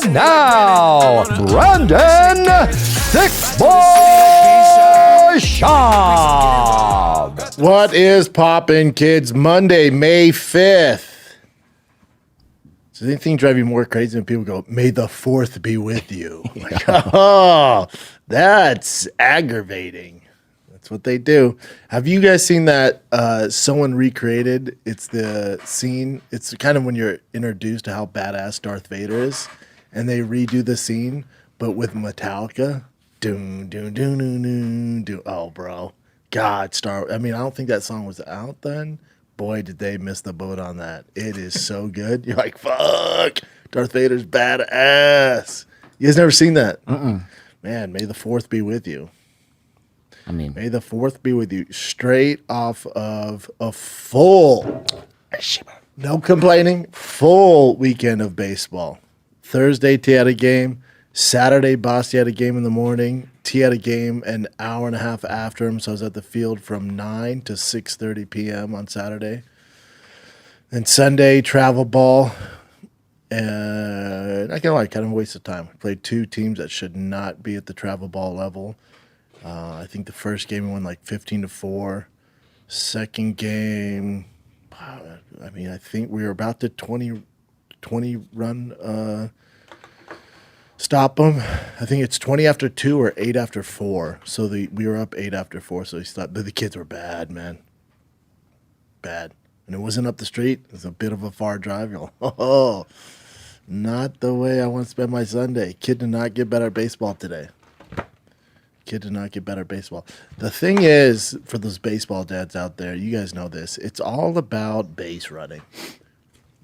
And now, Brandon Thick Boy Schaub. What is poppin', kids? Monday, May 5th. Does anything drive you more crazy when people go, "May the 4th be with you"? Like, oh, that's aggravating. That's what they do. Have you guys seen that someone recreated? It's the scene. It's kind of when you're introduced to how badass Darth Vader is, and they redo the scene, but with Metallica. Doom, doom, doom, doom, doom, doom. Oh, bro. God, I mean, I don't think that song was out then. Boy, did they miss the boat on that. It is so good. You're like, fuck, Darth Vader's badass. You guys never seen that? Man, may the 4th be with you. I mean, may the 4th be with you. Straight off of a full, no complaining, full weekend of baseball. Thursday, T had a game. Saturday, Bossy had a game in the morning. T had a game an hour and a half after him, so I was at the field from 9 to 6:30 p.m. on Saturday. And Sunday, travel ball. And I can't lie, kind of a waste of time. I played two teams that should not be at the travel ball level. I think the first game we won like 15-4. Second game, I mean, I think we were about to 20 run stop them. I think it's 20 after 2 or 8 after 4. So we were up 8 after 4, so he stopped. But the kids were bad, man. Bad. And it wasn't up the street. It was a bit of a far drive. You're like, oh, not the way I want to spend my Sunday. Kid did not get better at baseball today. Kid did not get better at baseball. The thing is, for those baseball dads out there, you guys know this. It's all about base running.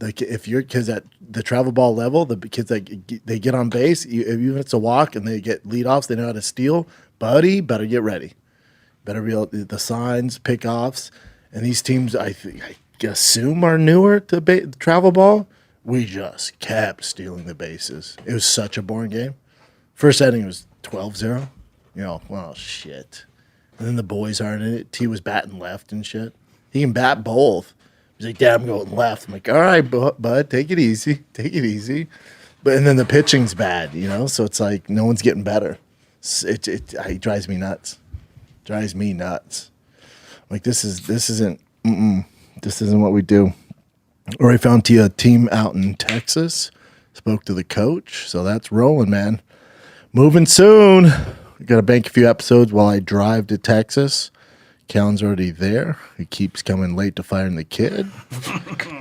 Like if your kids at the travel ball level, the kids that they get on base, even if it's a walk and they get leadoffs, they know how to steal. Buddy, better get ready. Better be able the signs, pickoffs, and these teams I assume are newer to travel ball. We just kept stealing the bases. It was such a boring game. First inning was 12-0. You know, well, shit. And then the boys aren't in it. T was batting left and shit. He can bat both. He's like, Dad, I'm going left. I'm like, all right, bud, take it easy. Take it easy. And then the pitching's bad, you know? So it's like no one's getting better. It drives me nuts. Drives me nuts. Like, this isn't what we do. Already found a team out in Texas. Spoke to the coach. So that's rolling, man. Moving soon. We got to bank a few episodes while I drive to Texas. Callan's already there. He keeps coming late to firing the kid.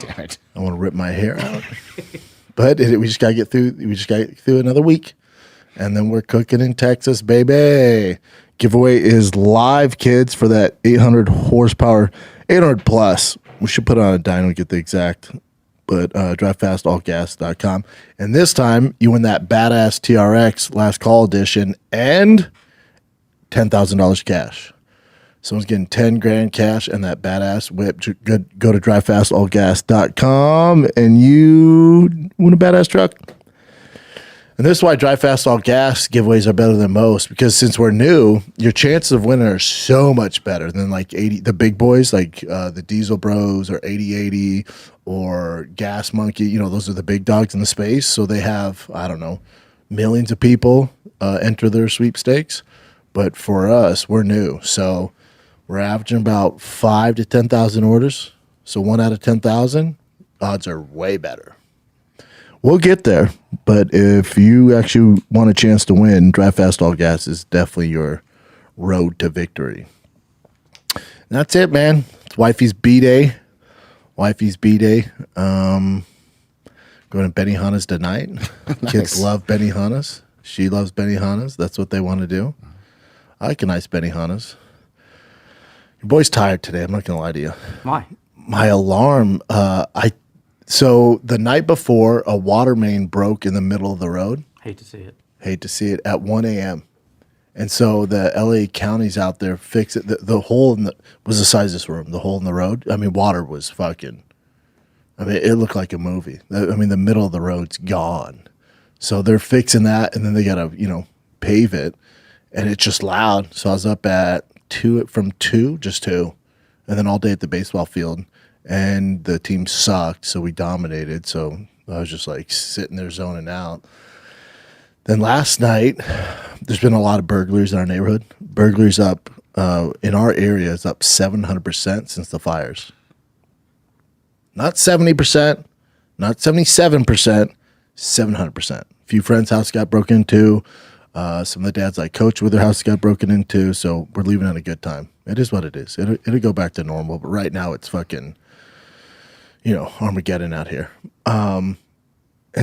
damn it. I want to rip my hair out. But we just got to get through. We just got to get through another week. And then we're cooking in Texas, baby. Giveaway is live, kids, for that 800 horsepower, 800 plus. We should put it on a dyno to get the exact. But drivefastallgas.com. And this time, you win that badass TRX last call edition and $10,000 cash. Someone's getting 10 grand cash and that badass whip. Go to drivefastallgas.com and you win a badass truck. And this is why Drive Fast All Gas giveaways are better than most, because since we're new, your chances of winning are so much better than like the big boys, like the Diesel Bros or 8080 or Gas Monkey. You know, those are the big dogs in the space. So they have, I don't know, millions of people enter their sweepstakes. But for us, we're new. So we're averaging about 5 to 10,000 orders. So 1 out of 10,000, odds are way better. We'll get there, but if you actually want a chance to win, Drive Fast All Gas is definitely your road to victory. And that's it, man. It's Wifey's B-Day. Wifey's B-Day. Going to Benihana's tonight. Nice. Kids love Benihana's. She loves Benihana's. That's what they want to do. I like a nice Benihana's. Your boy's tired today. I'm not going to lie to you. Why? My alarm, So the night before, a water main broke in the middle of the road. Hate to see it. Hate to see it at 1 a.m. And so the LA counties out there fix it. The hole was the size of this room. The hole in the road. I mean, water was fucking. I mean, it looked like a movie. I mean, the middle of the road's gone. So they're fixing that, and then they gotta pave it, and it's just loud. So I was up at 2 from 2, just 2, and then all day at the baseball field. And the team sucked, so we dominated. So I was just like sitting there zoning out. Then last night, there's been a lot of burglaries in our neighborhood. Burglaries up in our area is up 700% since the fires. Not 70%, not 77%, 700%. A few friends' house got broken into. Some of the dads I coach with, their house got broken into. So we're leaving at a good time. It is what it is. It'll go back to normal. But right now it's fucking, Armageddon out here. And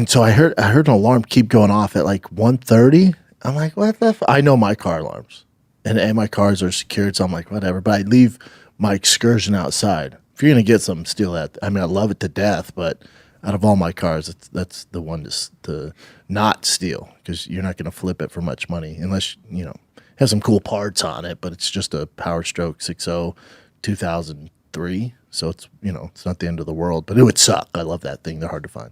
so I heard an alarm keep going off at like 1:30. I'm like, what the I know my car alarms. And my cars are secured, so I'm like, whatever. But I leave my excursion outside. If you're going to get something, steal that. I mean, I love it to death, but out of all my cars, that's the one to not steal, because you're not going to flip it for much money unless, has some cool parts on it, but it's just a Power Stroke 6.0 2003. So it's, it's not the end of the world, but it would suck. I love that thing. They're hard to find.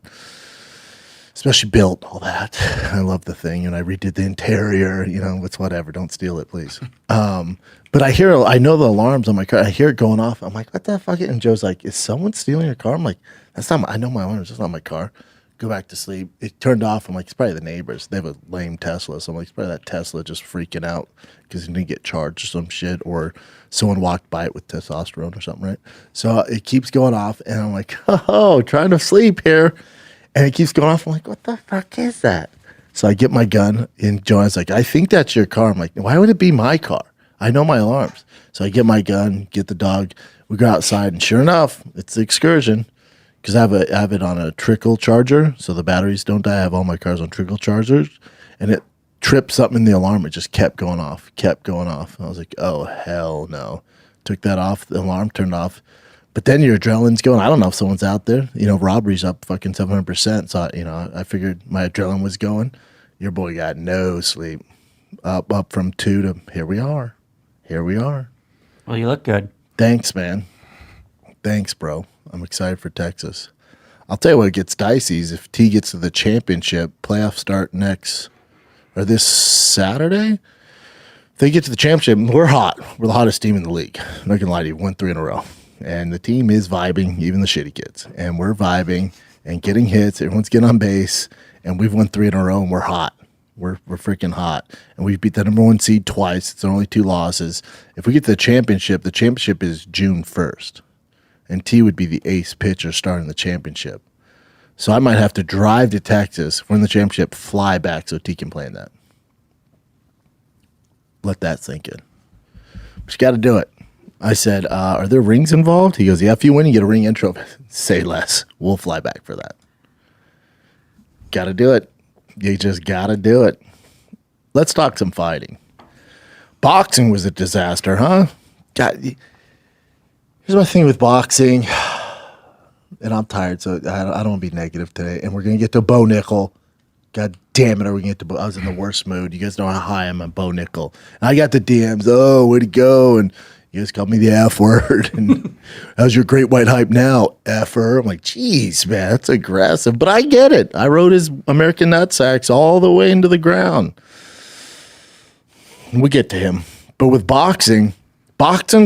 Especially built, all that. I love the thing, and I redid the interior. It's whatever. Don't steal it, please. But I know the alarms on my car. I hear it going off. I'm like, what the fuck? And Joe's like, is someone stealing your car? I'm like, that's not. I know my alarms. That's not my car. Go back to sleep. It turned off. I'm like, it's probably the neighbors. They have a lame Tesla, so I'm like, it's probably that Tesla just freaking out because he didn't get charged or some shit, or someone walked by it with testosterone or something, right? So it keeps going off, and I'm like, trying to sleep here. And it keeps going off. I'm like, what the fuck is that? So I get my gun, and Joanne's like, I think that's your car. I'm like, why would it be my car? I know my alarms. So I get my gun, get the dog. We go outside, and sure enough, it's the excursion, because I have it on a trickle charger, so the batteries don't die. I have all my cars on trickle chargers, and it tripped something in the alarm. It just kept going off. And I was like, oh, hell no. Took that off. The alarm turned off. But then your adrenaline's going. I don't know if someone's out there. Robbery's up fucking 700%. So, I figured my adrenaline was going. Your boy got no sleep. Up from 2 to here we are. Well, you look good. Thanks, man. Thanks, bro. I'm excited for Texas. I'll tell you what gets dicey is if T gets to the championship, playoffs start this Saturday. If they get to the championship, we're hot. We're the hottest team in the league. I'm not going to lie to you. 1-3 in a row. And the team is vibing, even the shitty kids. And we're vibing and getting hits. Everyone's getting on base. And we've won 3 in a row, and we're hot. We're freaking hot. And we've beat the number 1 seed twice. It's only 2 losses. If we get to the championship is June 1st. And T would be the ace pitcher starting the championship. So I might have to drive to Texas, win the championship, fly back so T can play in that. Let that sink in. But you got to do it. I said, are there rings involved? He goes, yeah, if you win, you get a ring intro. Say less. We'll fly back for that. Got to do it. You just got to do it. Let's talk some fighting. Boxing was a disaster, huh? God, here's my thing with boxing. And I'm tired, so I don't want to be negative today. And we're going to get to Bo Nickal. God damn it, are we going to get to Bo? I was in the worst mood. You guys know how high I am on Bo Nickal. And I got the DMs, where'd he go? And you guys called me the F word. And how's your great white hype now, F-er? I'm like, geez, man, that's aggressive. But I get it. I rode his American nutsacks all the way into the ground. We get to him. But with boxing's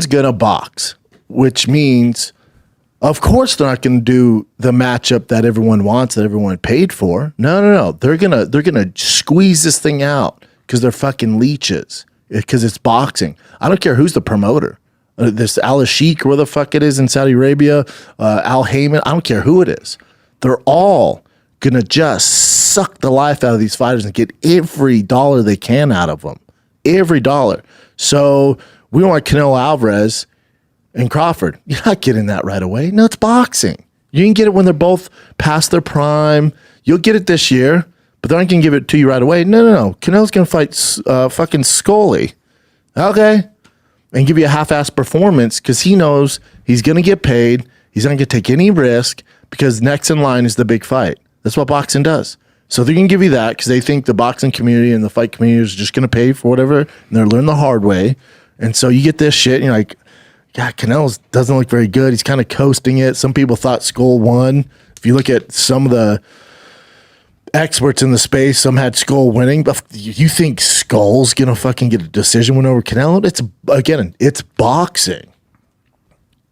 going to box, which means, of course, they're not going to do the matchup that everyone wants, that everyone paid for. No. They're gonna squeeze this thing out because they're fucking leeches. Because it's boxing. I don't care who's the promoter. This Al Sheikh, where the fuck it is in Saudi Arabia, Al Heyman, I don't care who it is. They're all going to just suck the life out of these fighters and get every dollar they can out of them. Every dollar. So we don't want Canelo Alvarez and Crawford. You're not getting that right away. No, it's boxing. You can get it when they're both past their prime. You'll get it this year. But they're not going to give it to you right away. No. Canelo's going to fight fucking Scully. Okay. And give you a half-assed performance because he knows he's going to get paid. He's not going to take any risk because next in line is the big fight. That's what boxing does. So they're going to give you that because they think the boxing community and the fight community is just going to pay for whatever, and they're learning the hard way. And so you get this shit, and you're like, God, Canelo doesn't look very good. He's kind of coasting it. Some people thought Skull won. If you look at some of the experts in the space, some had Skull winning, but you think Skull's gonna fucking get a decision win over Canelo? It's boxing.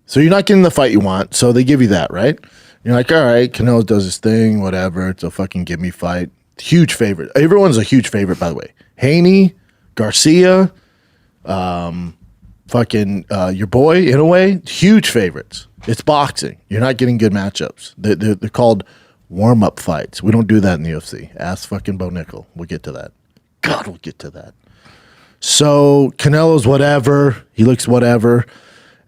So you're not getting the fight you want, so they give you that, right? You're like, all right, Canelo does his thing, whatever. It's a fucking give me fight. huge favorite. Everyone's a huge favorite, by the way. Haney, Garcia, your boy, in a way, huge favorites. It's boxing. You're not getting good matchups. They're called warm-up fights. We don't do that in the UFC. Ask fucking Bo Nickal. We'll get to that. God, we'll get to that. So Canelo's whatever. He looks whatever.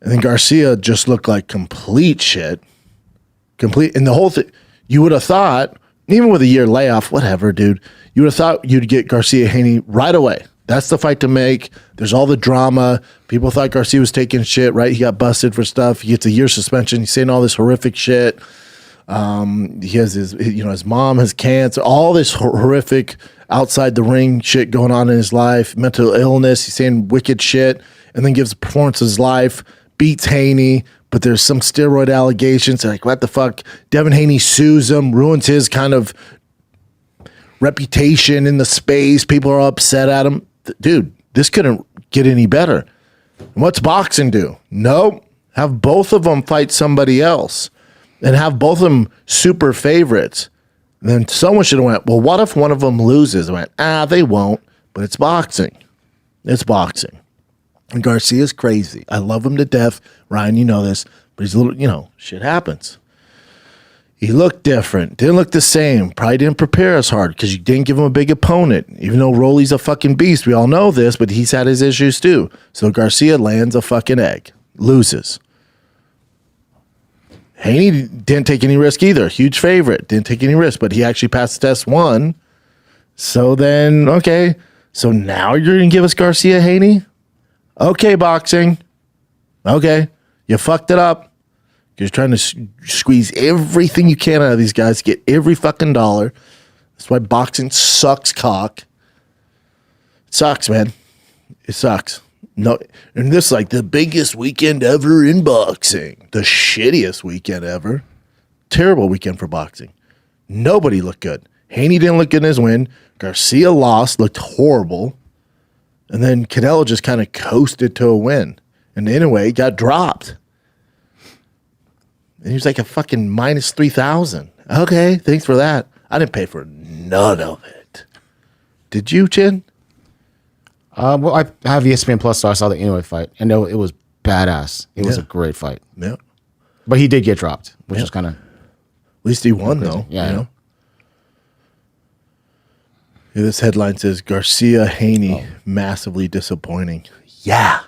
And then Garcia just looked like complete shit. And the whole thing, you would have thought, even with a year layoff, whatever, dude, you would have thought you'd get Garcia Haney right away. That's the fight to make. There's all the drama. People thought Garcia was taking shit, right? He got busted for stuff. He gets a year suspension. He's saying all this horrific shit. He has his mom has cancer, all this horrific outside the ring shit going on in his life, mental illness. He's saying wicked shit, and then gives a performance of his life, beats Haney, but there's some steroid allegations. Like, what the fuck? Devin Haney sues him, ruins his kind of reputation in the space. People are upset at him. Dude, this couldn't get any better. And what's boxing do? Nope. Have both of them fight somebody else and have both of them super favorites. And then someone should have went, well, what if one of them loses? I went, they won't, but it's boxing. It's boxing. And Garcia's crazy. I love him to death. Ryan, you know this, but he's a little, shit happens. He looked different. Didn't look the same. Probably didn't prepare as hard because you didn't give him a big opponent. Even though Rolly's a fucking beast. We all know this, but he's had his issues too. So Garcia lands a fucking egg. Loses. Haney didn't take any risk either. Huge favorite. Didn't take any risk, but he actually passed the test, won. So then, okay. So now you're going to give us Garcia Haney? Okay, boxing. Okay. You fucked it up. You're trying to squeeze everything you can out of these guys, get every fucking dollar. That's why boxing sucks cock. It sucks, man. It sucks. No, and this is like the biggest weekend ever in boxing. The shittiest weekend ever. Terrible weekend for boxing. Nobody looked good. Haney didn't look good in his win. Garcia lost, looked horrible. And then Canelo just kind of coasted to a win. And anyway, got dropped. And he was like a fucking minus 3,000. Okay, thanks for that. I didn't pay for none of it. Did you, Chin? Well, I have ESPN Plus, so I saw the Inoue fight. And it was badass. It was a great fight. Yeah. But he did get dropped, which is kind of... At least he won, though. Yeah. This headline says, Garcia Haney, massively disappointing. Yeah.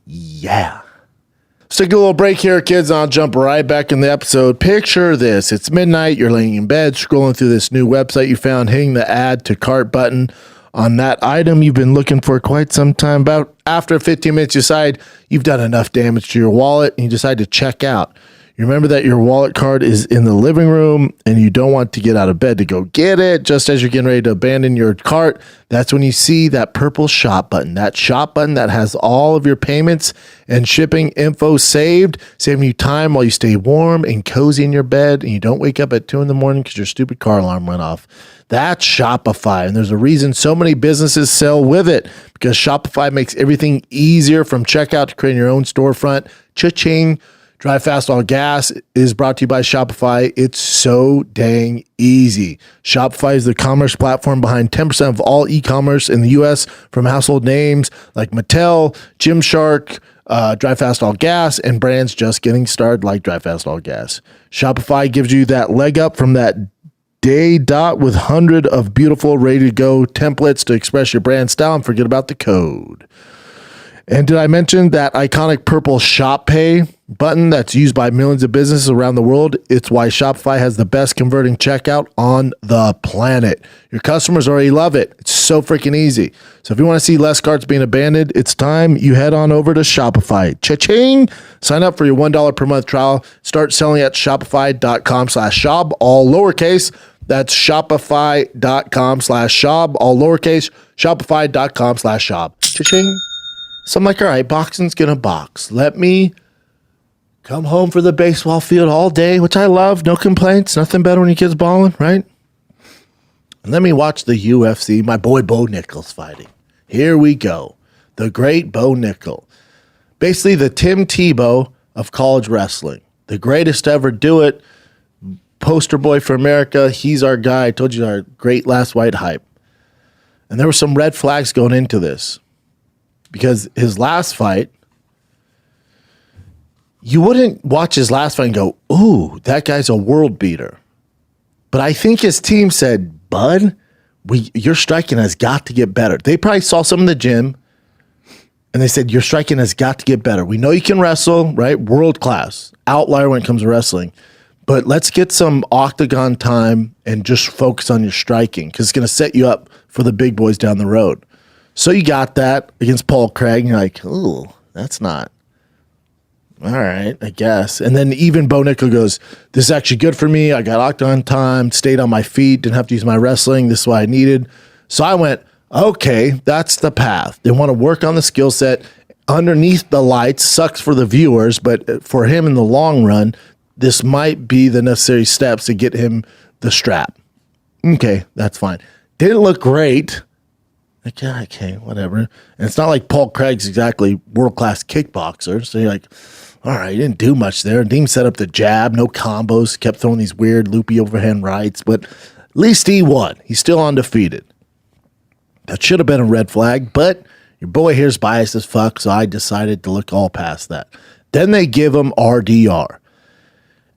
Let's take a little break here, kids. I'll jump right back in the episode. Picture this. It's midnight. You're laying in bed, scrolling through this new website you found, hitting the add to cart button on that item you've been looking for quite some time. About after 15 minutes, you decide you've done enough damage to your wallet and you decide to check out. You remember that your wallet card is in the living room and you don't want to get out of bed to go get it. Just as you're getting ready to abandon your cart, that's when you see that purple shop button. That shop button that has all of your payments and shipping info saved, saving you time while you stay warm and cozy in your bed and you don't wake up at 2 a.m. because your stupid car alarm went off. That's Shopify, and there's a reason so many businesses sell with it, because Shopify makes everything easier from checkout to creating your own storefront. Cha-ching. Drive Fast All Gas is brought to you by Shopify. It's so dang easy. Shopify is the commerce platform behind 10% of all e-commerce in the U.S. from household names like Mattel, Gymshark, Drive Fast All Gas, and brands just getting started like Drive Fast All Gas. Shopify gives you that leg up from that day dot with hundreds of beautiful, ready-to-go templates to express your brand style and forget about the code. And did I mention that iconic purple Shop Pay button that's used by millions of businesses around the world? It's why Shopify has the best converting checkout on the planet. Your customers already love it. It's so freaking easy. So if you want to see less carts being abandoned, it's time you head on over to Shopify. Cha-ching! Sign up for your $1 per month trial. Start selling at shopify.com/Schaub, all lowercase. That's shopify.com/Schaub, all lowercase. Shopify.com/Schaub. Cha-ching! So I'm like, all right, boxing's going to box. Let me come home for the baseball field all day, which I love. No complaints. Nothing better when your kid's balling, right? And let me watch the UFC. My boy Bo Nickal's fighting. Here we go. The great Bo Nickal. Basically the Tim Tebow of college wrestling. The greatest to ever do it. poster boy for America. He's our guy. I told you, our great last white hype. And there were some red flags going into this because his last fight, you wouldn't watch his last fight and go, ooh, that guy's a world beater. But I think his team said, bud, your striking has got to get better. They probably saw some in the gym and they said, your striking has got to get better. We know you can wrestle, right? World class, outlier when it comes to wrestling. But let's get some octagon time and just focus on your striking because it's going to set you up for the big boys down the road. So you got that against Paul Craig. And you're like, ooh, that's not. All right, I guess. And then even Bo Nickal goes, this is actually good for me. I got octagon time, stayed on my feet, didn't have to use my wrestling. This is what I needed. So I went, okay, that's the path. They want to work on the skill set underneath the lights. Sucks for the viewers, but for him in the long run, this might be the necessary steps to get him the strap. Okay, that's fine. Didn't look great. Like, yeah, okay, whatever. And it's not like Paul Craig's exactly world-class kickboxer. So you're like, all right, he didn't do much there. Didn't set up the jab, no combos, kept throwing these weird loopy overhand rights. But at least he won. He's still undefeated. That should have been a red flag, but your boy here's biased as fuck, so I decided to look all past that. Then they give him RDR.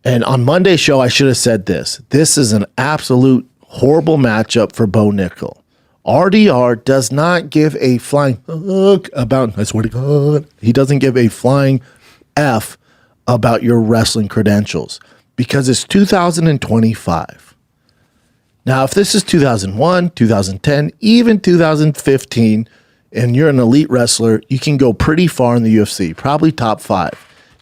And on Monday's show, I should have said this. This is an absolute horrible matchup for Bo Nickal. RDR does not give a flying fuck about, I swear to God, he doesn't give a flying F about your wrestling credentials because it's 2025. Now, if this is 2001, 2010, even 2015, and you're an elite wrestler, you can go pretty far in the UFC, probably top 5.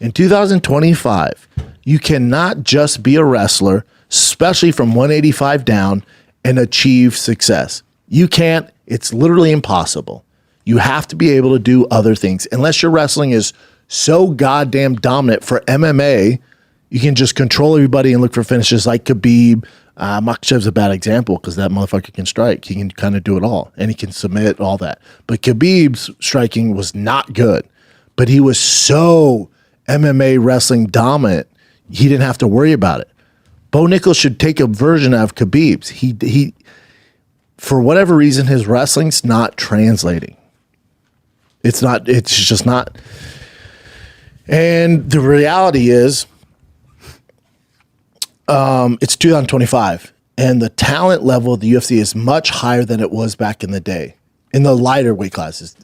In 2025, you cannot just be a wrestler, especially from 185 down, and achieve success. You can't. It's literally impossible. You have to be able to do other things. Unless your wrestling is so goddamn dominant for MMA, you can just control everybody and look for finishes like Khabib. Makhachev's a bad example because that motherfucker can strike. He can kind of do it all, and he can submit all that. But Khabib's striking was not good, but he was so MMA wrestling dominant, he didn't have to worry about it. Bo Nickal should take a version of Khabib's. He for whatever reason, his wrestling's not translating. It's just not. And the reality is, it's 2025, and the talent level of the UFC is much higher than it was back in the day. In the lighter weight classes,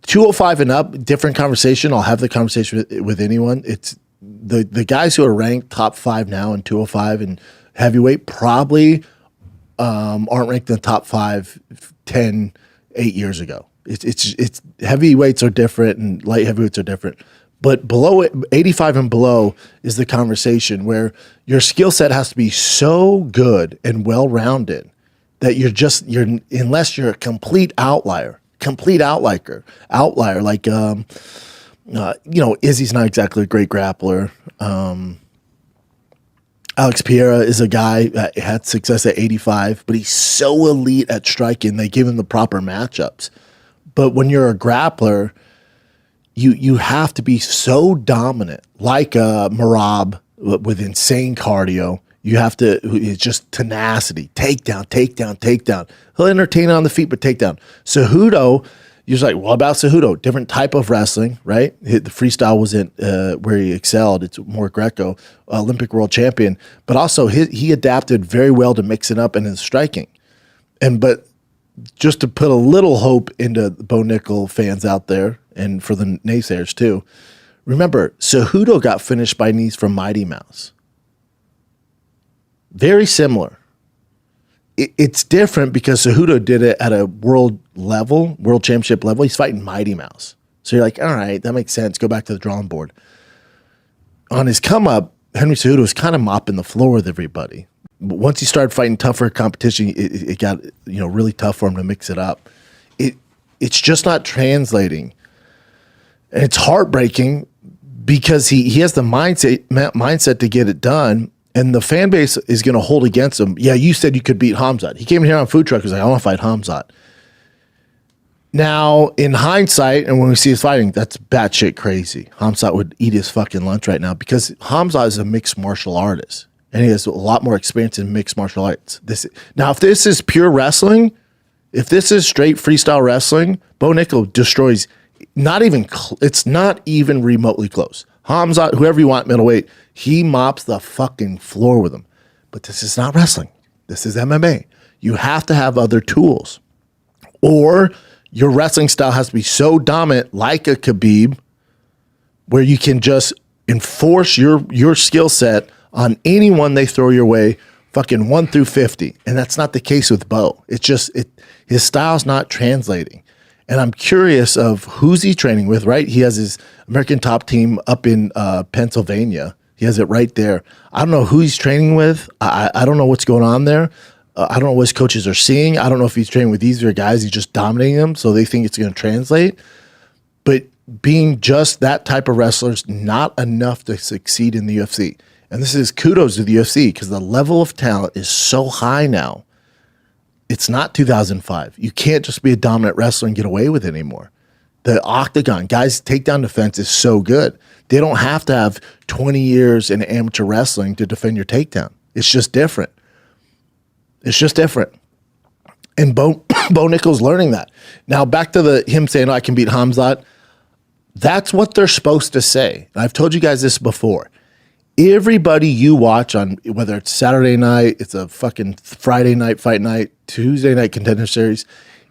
205 and up, different conversation. I'll have the conversation with anyone. It's the guys who are ranked top 5 now in 205 and heavyweight probably aren't ranked in the top 5 8 years ago. It's heavyweights are different and light heavyweights are different. But below 85 and below is the conversation where your skill set has to be so good and well-rounded that you're unless you're a complete outlier like Izzy's not exactly a great grappler. Alex Pereira is a guy that had success at 85, but he's so elite at striking, they give him the proper matchups. But when you're a grappler, you have to be so dominant, like Merab with insane cardio. You have to, it's just tenacity, takedown. He'll entertain on the feet, but takedown. Cejudo, you're like, what about Cejudo? Different type of wrestling, right? The freestyle wasn't where he excelled. It's more Greco, Olympic world champion. But also he adapted very well to mix it up in his striking. But just to put a little hope into Bo Nickal fans out there, and for the naysayers too, remember, Cejudo got finished by knees from Mighty Mouse. Very similar. It's different because Cejudo did it at a world championship level. He's fighting Mighty Mouse. So you're like, all right, that makes sense. Go back to the drawing board. On his come up, Henry Cejudo was kind of mopping the floor with everybody. But once he started fighting tougher competition, it got really tough for him to mix it up. It's just not translating. And it's heartbreaking because he has the mindset to get it done. And the fan base is going to hold against him. Yeah, you said you could beat Hamzat. He came in here on food truck. He was like, I want to fight Hamzat. Now, in hindsight, and when we see his fighting, that's batshit crazy. Hamzat would eat his fucking lunch right now because Hamzat is a mixed martial artist. and he has a lot more experience in mixed martial arts. Now, if this is pure wrestling, if this is straight freestyle wrestling, Bo Nickal destroys. It's not even remotely close. Hamzat, whoever you want, middleweight, he mops the fucking floor with him. But this is not wrestling. This is MMA. You have to have other tools, or your wrestling style has to be so dominant, like a Khabib, where you can just enforce your skill set on anyone they throw your way, fucking 1 through 50. And that's not the case with Bo. It's just his style's not translating. And I'm curious of who's he training with, right? He has his American Top Team up in Pennsylvania. He has it right there. I don't know who he's training with. I don't know what's going on there. I don't know what his coaches are seeing. I don't know if he's training with easier guys. He's just dominating them, so they think it's going to translate. But being just that type of wrestler is not enough to succeed in the UFC. And this is kudos to the UFC because the level of talent is so high now. It's not 2005. You can't just be a dominant wrestler and get away with it anymore. The octagon, guys' takedown defense is so good. They don't have to have 20 years in amateur wrestling to defend your takedown. It's just different. It's just different. And Bo Nickal's learning that. Now, back to him saying, I can beat Hamzat. That's what they're supposed to say. And I've told you guys this before. Everybody you watch on, whether it's Saturday night, it's a fucking Friday night fight night, Tuesday night contender series,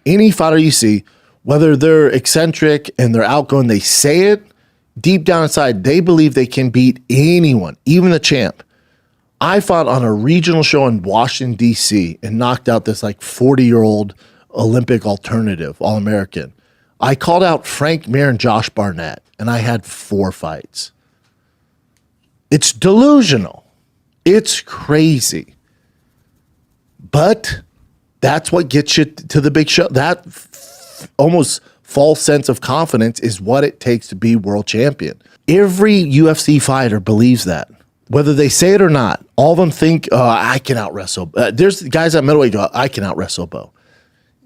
any fighter you see, whether they're eccentric and they're outgoing, they say it, deep down inside, they believe they can beat anyone, even the champ. I fought on a regional show in Washington, D.C. and knocked out this like 40-year-old Olympic alternative, All-American. I called out Frank Mir and Josh Barnett, and I had 4 fights. It's delusional. It's crazy. But that's what gets you to the big show. That almost false sense of confidence is what it takes to be world champion. Every UFC fighter believes that. Whether they say it or not, all of them think, I can out-wrestle. There's guys at middleweight go, I can out-wrestle Bo.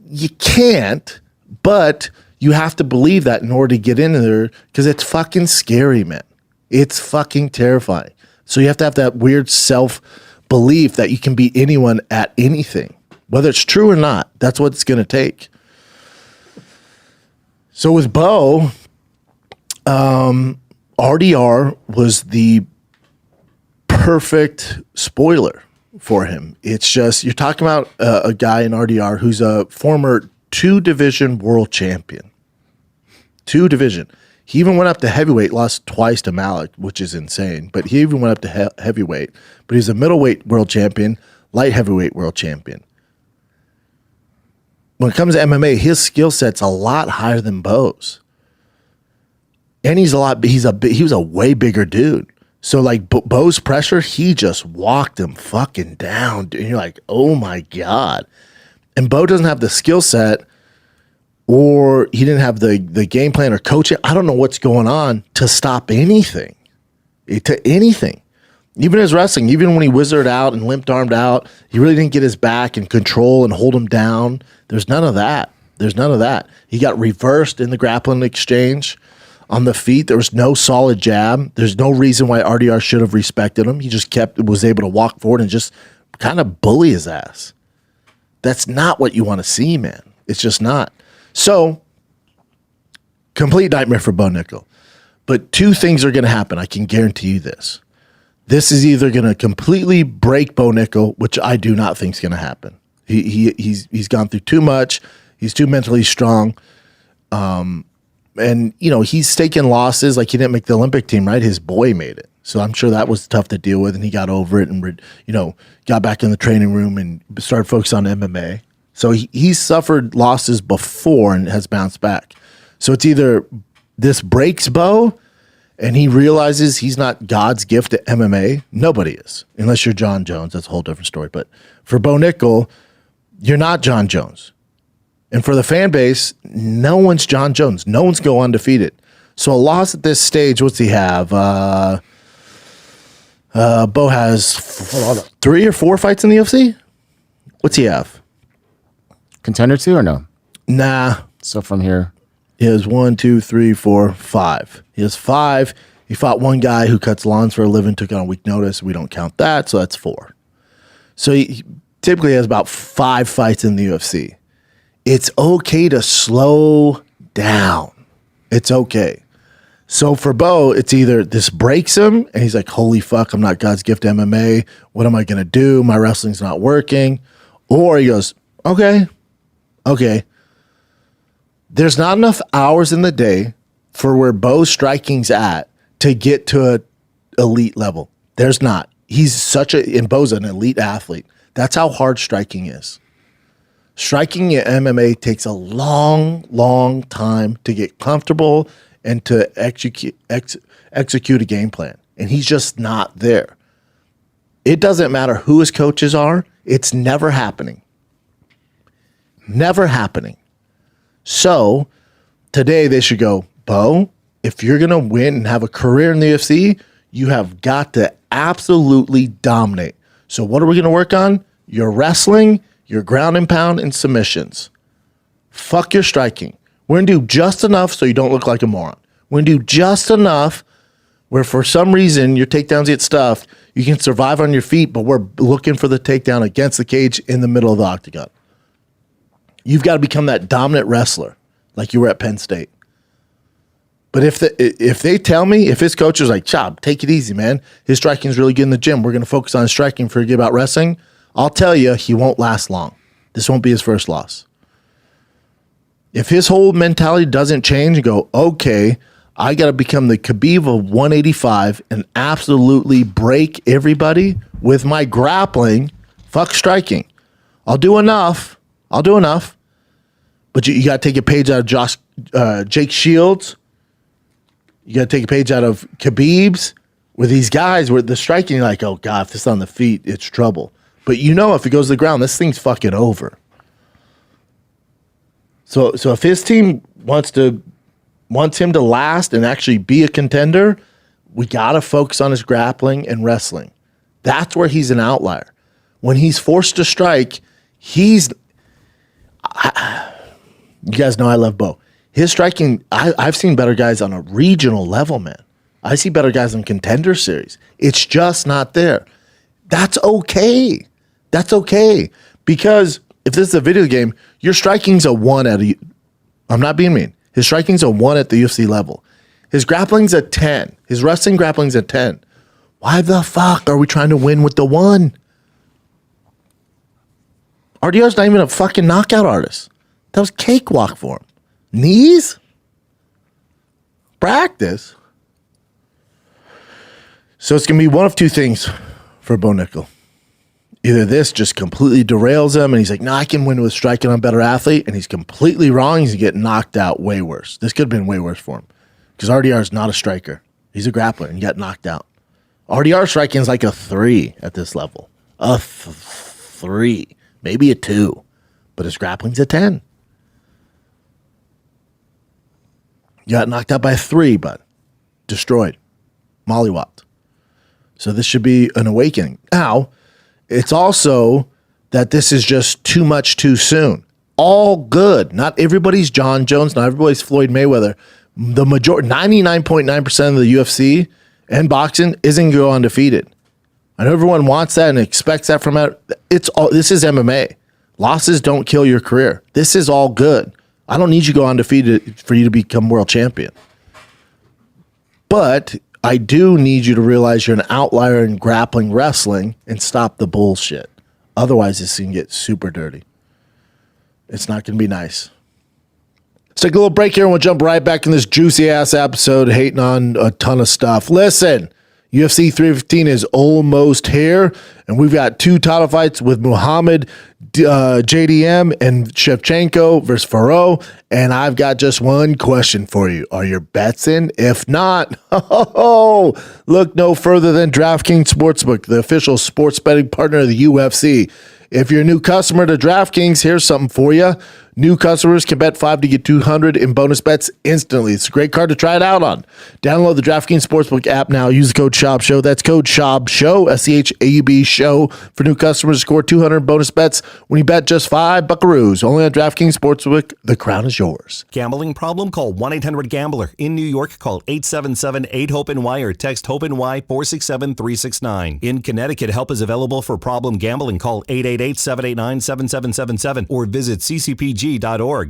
You can't, but you have to believe that in order to get in there because it's fucking scary, man. It's fucking terrifying. So you have to have that weird self-belief that you can beat anyone at anything. Whether it's true or not, that's what it's going to take. So with Bo, RDR was the perfect spoiler for him. It's just, you're talking about a guy in RDR who's a former 2-division world champion. 2-division. He even went up to heavyweight, lost twice to Malik, which is insane. But he even went up to heavyweight. But he's a middleweight world champion, light heavyweight world champion. When it comes to MMA, his skill set's a lot higher than Bo's. And he was a way bigger dude. So like Bo's pressure, he just walked him fucking down. Dude. And you're like, oh my God. And Bo doesn't have the skill set, or he didn't have the game plan or coaching. I don't know what's going on to stop anything. Anything. Even his wrestling, even when he wizarded out and limped-armed out, he really didn't get his back and control and hold him down. There's none of that. He got reversed in the grappling exchange on the feet. There was no solid jab. There's no reason why RDR should have respected him. He just was able to walk forward and just kind of bully his ass. That's not what you want to see, man. It's just not. So, complete nightmare for Bo Nickal. But 2 things are going to happen. I can guarantee you this. This is either going to completely break Bo Nickal, which I do not think is going to happen. He's gone through too much. He's too mentally strong. And, you know, he's taken losses. Like, he didn't make the Olympic team, right? His boy made it. So I'm sure that was tough to deal with, and he got over it and, you know, got back in the training room and started focusing on MMA. So he's suffered losses before and has bounced back. So it's either this breaks Bo and he realizes he's not God's gift to MMA. Nobody is, unless you're John Jones. That's a whole different story. But for Bo Nickal, you're not John Jones. And for the fan base, no one's John Jones. No one's go undefeated. So a loss at this stage, what's he have? Bo has 3 or 4 fights in the UFC? What's he have? Contender 2 or no? Nah. So from here. He has 1, 2, 3, 4, 5. He has 5. He fought one guy who cuts lawns for a living, took it on a week notice. We don't count that, so that's 4. So he typically has about 5 fights in the UFC. It's okay to slow down. It's okay. So for Bo, it's either this breaks him and he's like, holy fuck, I'm not God's gift to MMA. What am I going to do? My wrestling's not working. Or he goes, okay. There's not enough hours in the day for where Bo's striking's at to get to an elite level. There's not. And Bo's an elite athlete. That's how hard striking is. Striking in MMA takes a long, long time to get comfortable and to execute a game plan. And he's just not there. It doesn't matter who his coaches are. It's never happening. Never happening. So today they should go, Bo, if you're going to win and have a career in the UFC, you have got to absolutely dominate. So what are we going to work on? Your wrestling, your ground and pound, and submissions. Fuck your striking. We're going to do just enough so you don't look like a moron. We're going to do just enough where for some reason your takedowns get stuffed. You can survive on your feet, but we're looking for the takedown against the cage in the middle of the octagon. You've got to become that dominant wrestler like you were at Penn State. But if they tell me, if his coach is like, Schaub, take it easy, man. His striking is really good in the gym. We're going to focus on his striking, forget about wrestling. I'll tell you, he won't last long. This won't be his first loss. If his whole mentality doesn't change and go, okay, I got to become the Khabib of 185 and absolutely break everybody with my grappling, fuck striking. I'll do enough. But you got to take a page out of Jake Shields. You got to take a page out of Khabib's with these guys where the striking, you're like, oh, God, if this is on the feet, it's trouble. But you know if it goes to the ground, this thing's fucking over. So if his team wants him to last and actually be a contender, we got to focus on his grappling and wrestling. That's where he's an outlier. When he's forced to strike, you guys know I love Bo. His striking, I've seen better guys on a regional level, man. I see better guys in contender series. It's just not there. That's okay. Because if this is a video game, your striking's a 1 I'm not being mean. His striking's a 1 at the UFC level. His grappling's a 10. His wrestling grappling's a 10. Why the fuck are we trying to win with the 1? RDR's not even a fucking knockout artist. That was cakewalk for him. Knees? Practice? So it's going to be one of two things for Bo Nickal. Either this just completely derails him and he's like, no, I can win with striking, I'm a better athlete, and he's completely wrong. He's going to get knocked out way worse. This could have been way worse for him because RDR is not a striker. He's a grappler and he got knocked out. RDR striking is like a 3 at this level. A 3, maybe a 2, but his grappling's a 10. You got knocked out by a 3, but destroyed. Mollywopped. So this should be an awakening. Now, it's also that this is just too much too soon. All good. Not everybody's John Jones. Not everybody's Floyd Mayweather. The majority, 99.9% of the UFC and boxing isn't going to go undefeated. I know everyone wants that and expects that from it. This is MMA. Losses don't kill your career. This is all good. I don't need you to go undefeated for you to become world champion. But I do need you to realize you're an outlier in grappling wrestling and stop the bullshit. Otherwise, this can get super dirty. It's not going to be nice. Let's take a little break here and we'll jump right back in this juicy-ass episode hating on a ton of stuff. Listen, UFC 315 is almost here, and we've got 2 title fights with Muhammad, JDM, and Shevchenko versus Faro, and I've got just one question for you. Are your bets in? If not, look no further than DraftKings Sportsbook, the official sports betting partner of the UFC. If you're a new customer to DraftKings, here's something for you. New customers can bet 5 to get 200 in bonus bets instantly. It's a great card to try it out on. Download the DraftKings Sportsbook app now. Use the code SCHAUB. That's code SCHAUB, SCHAUB, show, for new customers to score 200 bonus bets when you bet just $5 only on DraftKings Sportsbook. The crown is yours. Gambling problem? Call 1-800-GAMBLER. In New York, call 877-8-HOPE-NY or text HOPE-NY 467-369. In Connecticut, help is available for problem gambling. Call 888-789-7777 or visit ccpg.org.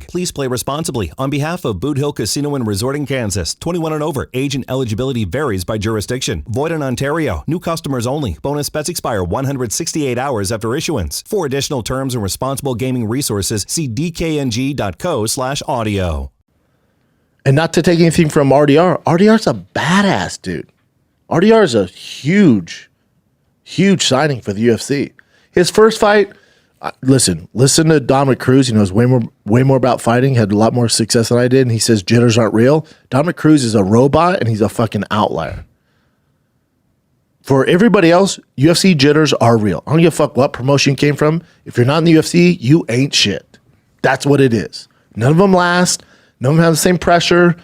Please play responsibly. On behalf of Boot Hill Casino and Resort in Kansas, 21 and over. Age and eligibility varies by jurisdiction. Void in Ontario. New customers only. Bonus bets expire 168 hours after issuance. For additional terms and responsible gaming resources, see dkng.co/audio. And not to take anything from RDR. RDR's a badass dude. RDR is a huge signing for the UFC. His first fight, listen to Dominic Cruz. He knows way more about fighting, had a lot more success than I did, and he says jitters aren't real. Dominic Cruz is a robot, and he's a fucking outlier. For everybody else, UFC jitters are real. I don't give a fuck what promotion you came from. If you're not in the UFC, you ain't shit. That's what it is. None of them last. None of them have the same pressure.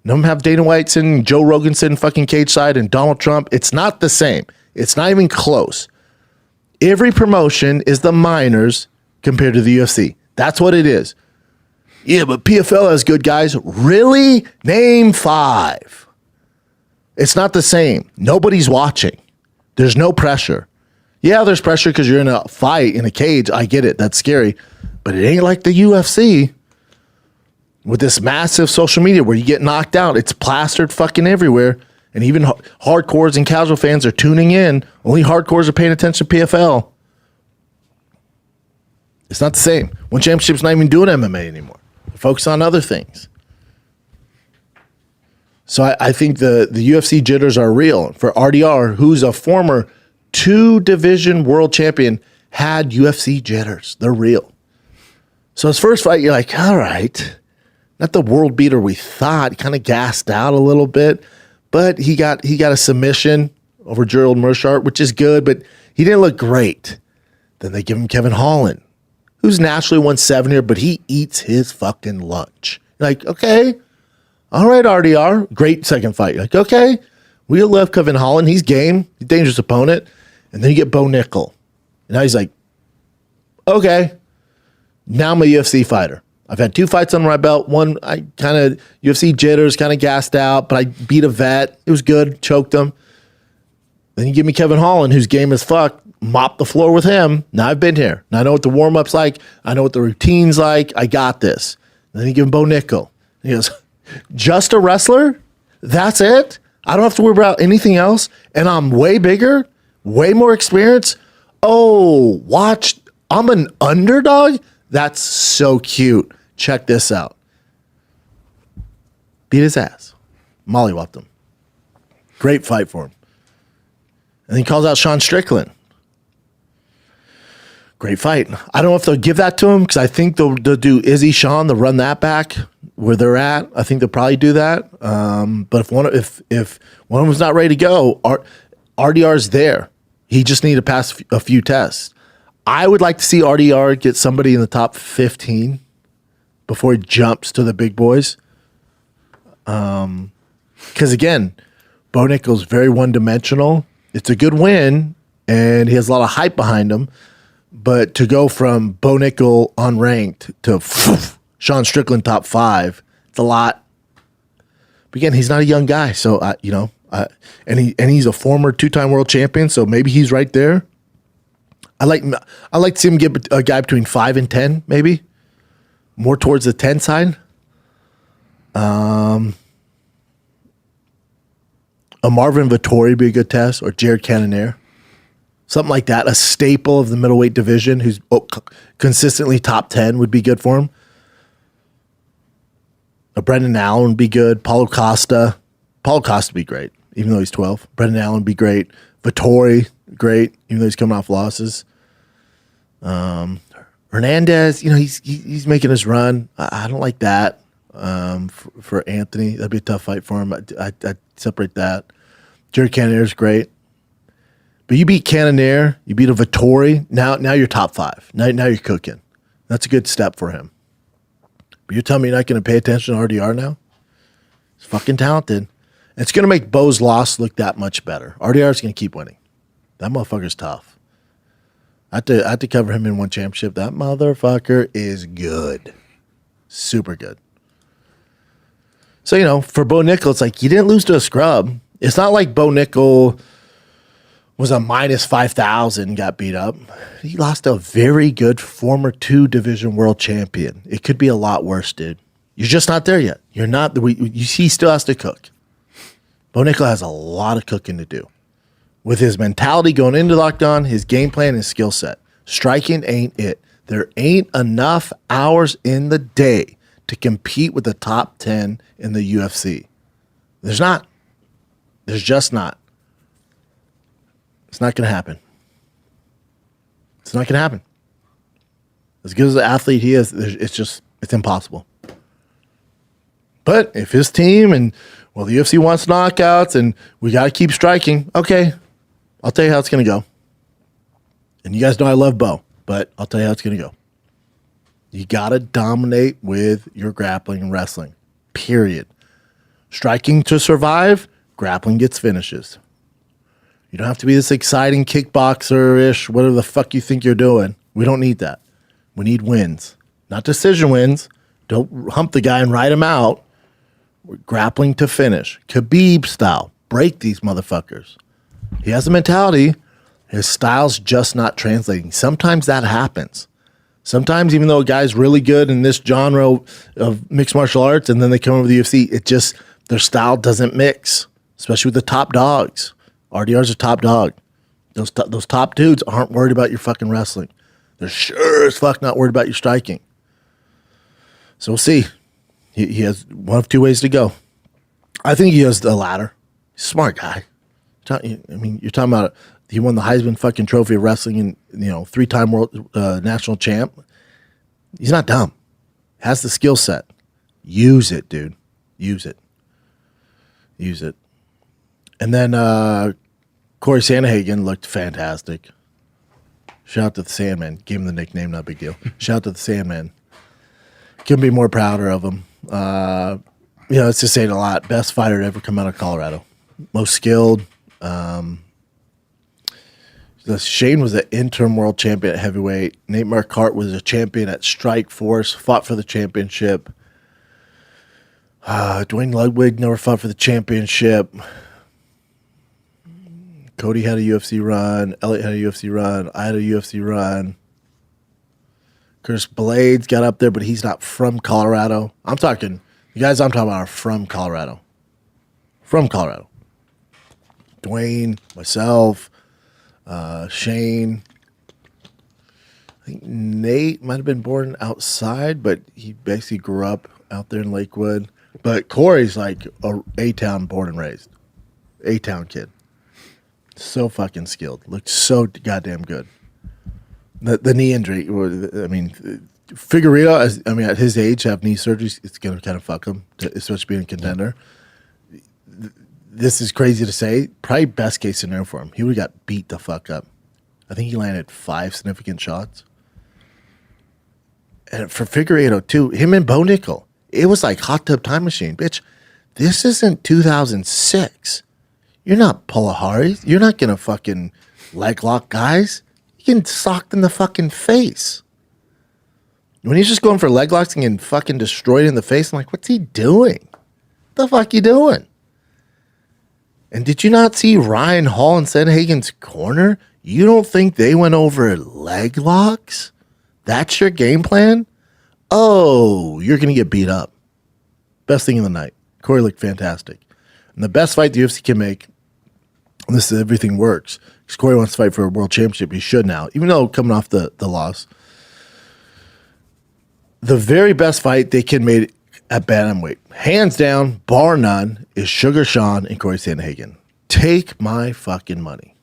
None of them have Dana White and Joe Rogan sitting fucking cage side and Donald Trump. It's not the same. It's not even close. Every promotion is the minors compared to the UFC. That's what it is. Yeah, but PFL has good guys. Really? Name 5. It's not the same. Nobody's watching. There's no pressure. Yeah, there's pressure because you're in a fight in a cage. I get it. That's scary. But it ain't like the UFC with this massive social media where you get knocked out. It's plastered fucking everywhere. And even hardcores and casual fans are tuning in. Only hardcores are paying attention to PFL. It's not the same. One Championship's not even doing MMA anymore. They're focused on other things. So I think the UFC jitters are real. For RDR, who's a former 2-division world champion, had UFC jitters. They're real. So his first fight, you're like, all right. Not the world beater we thought. Kind of gassed out a little bit. But he got a submission over Gerald Meerschaert, which is good, but he didn't look great. Then they give him Kevin Holland, who's naturally 170er, but he eats his fucking lunch. You're like, okay, all right, RDR, great second fight. You're like, okay, we love Kevin Holland. He's game, he's a dangerous opponent. And then you get Bo Nickal. And now he's like, okay, now I'm a UFC fighter. I've had 2 fights under my belt. One, I kind of, UFC jitters, kind of gassed out, but I beat a vet. It was good, choked him. Then you give me Kevin Holland, whose game is fuck, mop the floor with him. Now I've been here. Now I know what the warm-up's like. I know what the routine's like. I got this. And then you give him Bo Nickal. He goes, just a wrestler? That's it? I don't have to worry about anything else? And I'm way bigger? Way more experience? Oh, watch. I'm an underdog? That's so cute. Check this out. Beat his ass. Mollywopped him. Great fight for him. And then he calls out Sean Strickland. Great fight. I don't know if they'll give that to him because I think they'll do Izzy Sean, they'll run that back where they're at. I think they'll probably do that. But if one of them's not ready to go, RDR's there. He just need to pass a few tests. I would like to see RDR get somebody in the top 15 before he jumps to the big boys. Because again, Bo Nickal's very one-dimensional. It's a good win, and he has a lot of hype behind him. But to go from Bo Nickal unranked to Sean Strickland top 5, it's a lot. But again, he's not a young guy, so and he's a former 2-time world champion, so maybe he's right there. I like to see him get a guy between 5 and 10, maybe more towards the 10 side. A Marvin Vettori be a good test, or Jared Cannonier. Something like that. A staple of the middleweight division who's consistently top 10 would be good for him. A Brendan Allen would be good. Paulo Costa would be great, even though he's 12. Brendan Allen would be great. Vettori, great, even though he's coming off losses. Hernandez, he's making his run. I don't like that. For Anthony, that'd be a tough fight for him. I'd separate that. Jared Cannonier's great. But you beat Cannonier, you beat a Vettori. Now you're top 5. Now you're cooking. That's a good step for him. But you're telling me you're not going to pay attention to RDR now? He's fucking talented. It's going to make Bo's loss look that much better. RDR is going to keep winning. That motherfucker's tough. I had to cover him in one championship. That motherfucker is good. Super good. So, for Bo Nickal, it's like you didn't lose to a scrub. It's not like Bo Nickal was a minus 5,000 and got beat up. He lost to a very good former 2-division world champion. It could be a lot worse, dude. You're just not there yet. You're not. He still has to cook. Bo Nickal has a lot of cooking to do. With his mentality going into the octagon, his game plan, his skill set. Striking ain't it. There ain't enough hours in the day to compete with the top 10 in the UFC. There's not. There's just not. It's not going to happen. It's not going to happen. As good as the athlete he is, it's impossible. But if his team the UFC wants knockouts and we got to keep striking, okay, I'll tell you how it's going to go. And you guys know I love Bo, but I'll tell you how it's going to go. You got to dominate with your grappling and wrestling, period. Striking to survive, grappling gets finishes. You don't have to be this exciting kickboxer-ish, whatever the fuck you think you're doing. We don't need that. We need wins, not decision wins. Don't hump the guy and ride him out. We're grappling to finish. Khabib style. Break these motherfuckers. He has a mentality. His style's just not translating. Sometimes that happens. Sometimes, even though a guy's really good in this genre of mixed martial arts and then they come over to the UFC, their style doesn't mix, especially with the top dogs. RDR's a top dog. Those top dudes aren't worried about your fucking wrestling. They're sure as fuck not worried about your striking. So we'll see. He has one of two ways to go. I think he has the latter. He's a smart guy. You're talking about he won the Heisman fucking trophy of wrestling and 3-time world national champ. He's not dumb. Has the skill set. Use it, dude. Use it. And then Cory Sandhagen looked fantastic. Shout out to the Sandman. Gave him the nickname, not a big deal. Shout out to the Sandman. Couldn't be more prouder of him. It's just saying a lot. Best fighter to ever come out of Colorado. Most skilled. Shane was an interim world champion at heavyweight. Nate Marquardt was a champion at Strikeforce, fought for the championship. Dwayne Ludwig never fought for the championship. Cody had a UFC run. Elliott had a UFC run. I had a UFC run. Curtis Blades got up there, but he's not from Colorado. The guys I'm talking about are from Colorado. Dwayne, myself, Shane. I think Nate might have been born outside, but he basically grew up out there in Lakewood. But Corey's like a A-Town born and raised. A-Town kid. So fucking skilled. Looked so goddamn good. The knee injury, Figueiredo, at his age, have knee surgeries, it's going to kind of fuck him, especially being a contender. This is crazy to say. Probably best case scenario for him. He would have got beat the fuck up. I think he landed 5 significant shots. And for Figueiredo, too, him and Bo Nickal, it was like hot tub time machine. Bitch, this isn't 2006. You're not Polahari. You're not going to fucking leg lock guys. You get socked in the fucking face. When he's just going for leg locks and getting fucking destroyed in the face, I'm like, what's he doing? What the fuck you doing? And did you not see Ryan Hall in Sandhagen's corner? You don't think they went over leg locks? That's your game plan? Oh, you're going to get beat up. Best thing in the night. Corey looked fantastic. And the best fight the UFC can make, and this is everything works, because Corey wants to fight for a world championship. He should now, even though coming off the loss. The very best fight they can make at bantamweight, hands down, bar none, is Suga Sean and Cory Sandhagen. Take my fucking money.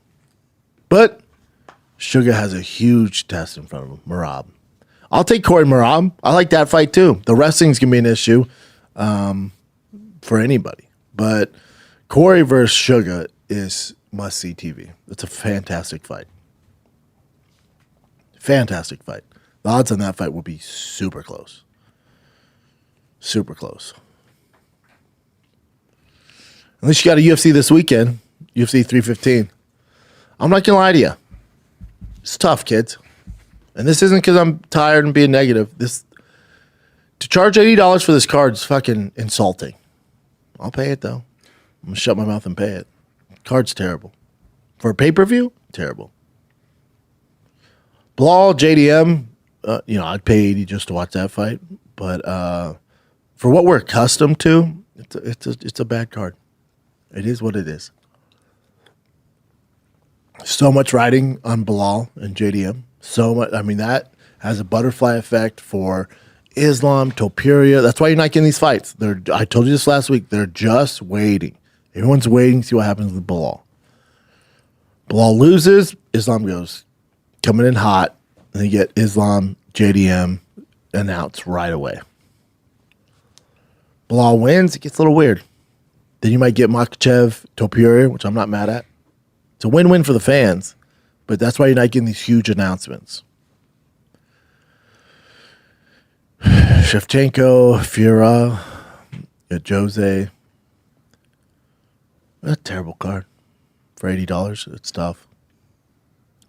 But Suga has a huge test in front of him, Merab. I'll take Cory Merab. I like that fight too. The wrestling's going to be an issue for anybody. But Cory versus Suga is must-see TV. It's a fantastic fight. Fantastic fight. The odds on that fight will be super close. Super close. At least you got a UFC this weekend, UFC 315. I'm not going to lie to you. It's tough, kids. And this isn't because I'm tired and being negative. To charge $80 for this card is fucking insulting. I'll pay it, though. I'm going to shut my mouth and pay it. Card's terrible. For a pay-per-view, terrible. Belal, JDM, I'd pay 80 just to watch that fight. But for what we're accustomed to, it's a bad card. It is what it is. So much riding on Belal and JDM. So much. I mean, that has a butterfly effect for Islam, Topuria. That's why you're not getting these fights. I told you this last week. They're just waiting. Everyone's waiting to see what happens with Belal. Belal loses. Islam goes coming in hot. And they get Islam, JDM announced right away. Belal wins. It gets a little weird. Then you might get Makhachev, Topuria, which I'm not mad at. It's a win-win for the fans, but that's why you're not getting these huge announcements. Shevchenko, Fura, Jose. A terrible card for $80. It's tough.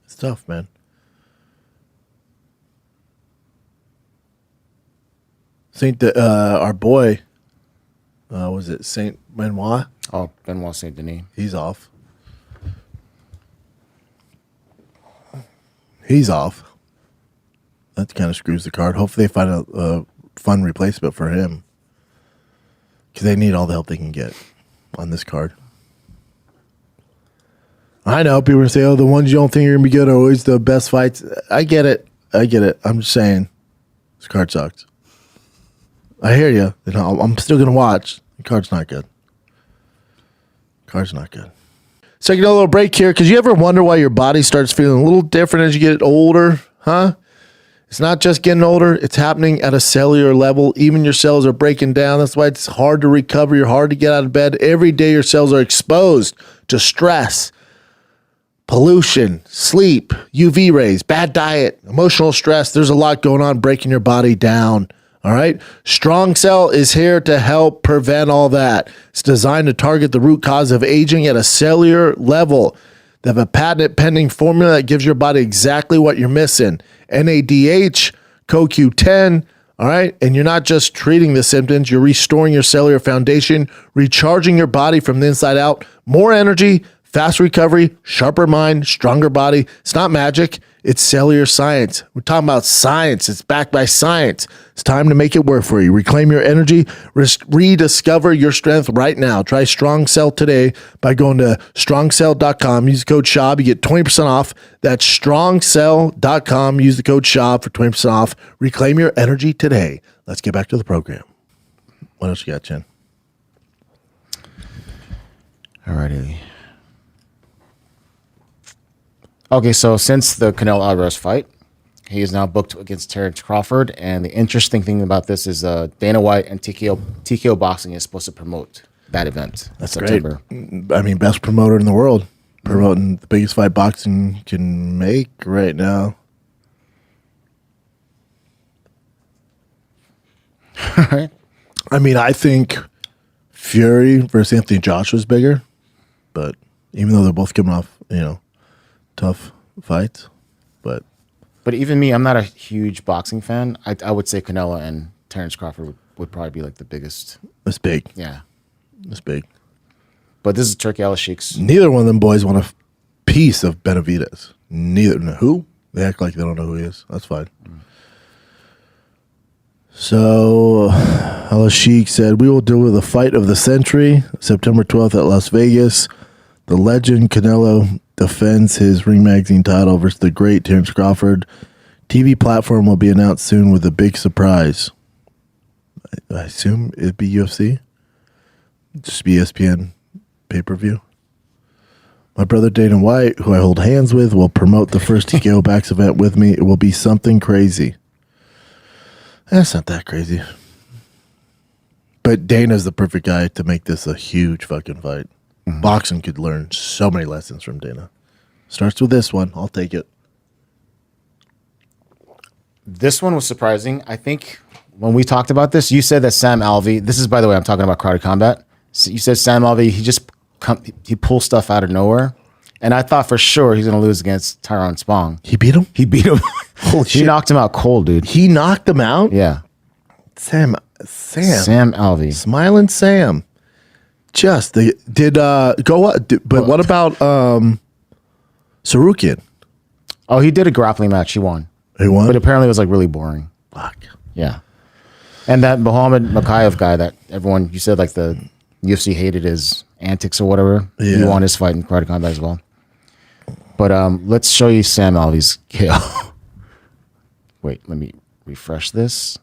It's tough, man. Our boy, was it Saint Benoit? Oh, Benoit Saint Denis. He's off. He's off. That kind of screws the card. Hopefully they find a fun replacement for him. Because they need all the help they can get on this card. I know people are going to say, oh, the ones you don't think are going to be good are always the best fights. I get it. I'm just saying, this card sucks. I hear you. I'm still going to watch. The card's not good. Card's not good. So taking a little break here, because you ever wonder why your body starts feeling a little different as you get older, huh? It's not just getting older. It's happening at a cellular level. Even your cells are breaking down. That's why it's hard to recover. You're hard to get out of bed. Every day your cells are exposed to stress, pollution, sleep, UV rays, bad diet, emotional stress. There's a lot going on breaking your body down. All right. Strong Cell is here to help prevent all that. It's designed to target the root cause of aging at a cellular level. They have a patent pending formula that gives your body exactly what you're missing. NADH, CoQ10. All right. And you're not just treating the symptoms, you're restoring your cellular foundation, recharging your body from the inside out. More energy, fast recovery, sharper mind, stronger body. It's not magic. It's cellular science. We're talking about science. It's backed by science. It's time to make it work for you. Reclaim your energy. Rediscover your strength right now. Try Strong Cell today by going to strongcell.com. Use the code Schaub. You get 20% off. That's strongcell.com. Use the code Schaub for 20% off. Reclaim your energy today. Let's get back to the program. What else you got, Chen? All righty. Okay, so since the Canelo Alvarez fight, he is now booked against Terrence Crawford. And the interesting thing about this is Dana White and TKO Boxing is supposed to promote that event. That's September. Great. I mean, best promoter in the world. Promoting the biggest fight boxing can make right now. Right. I mean, I think Fury versus Anthony Joshua is bigger. But even though they're both coming off, tough fights, but even me, I'm not a huge boxing fan. I would say Canelo and Terrence Crawford would probably be like the biggest. It's big. Yeah, It's big. but this is Turkey Al Sheikh's. Neither one of them boys want a piece of Benavidez. Neither. Who? They act like they don't know who he is. That's fine. So, Al Sheikh said, we will deal with the fight of the century, September 12th at Las Vegas. The legend Canelo defends his Ring Magazine title versus the great Terrence Crawford. TV platform will be announced soon with a big surprise. I assume it'd be UFC. Just be ESPN pay-per-view. My brother Dana White, who I hold hands with, will promote the first TKO Backs event with me. It will be something crazy. That's not that crazy. But Dana's the perfect guy to make this a huge fucking fight. Mm-hmm. Boxing could learn so many lessons from Dana. Starts with this one. I'll take it. This one was surprising. I think when we talked about this, you said that Sam Alvey. This is, by the way, I'm talking about Crowded Combat. So you said Sam Alvey. He pulls stuff out of nowhere, and I thought for sure he's going to lose against Tyrone Spong. He beat him. He beat him. Holy He shit! knocked him out cold, dude. He knocked him out. Yeah, Sam Alvey. Smiling Sam. Just go up. But what about Sarukian? Oh, he did a grappling match. He won. He won. But apparently it was like really boring. Fuck. Yeah. And that Muhammad Makayev guy that everyone, you said like the UFC hated his antics or whatever. Yeah. He won his fight in Crowded Combat as well. But let's show you Sam Alvey's KO. Wait, let me refresh this.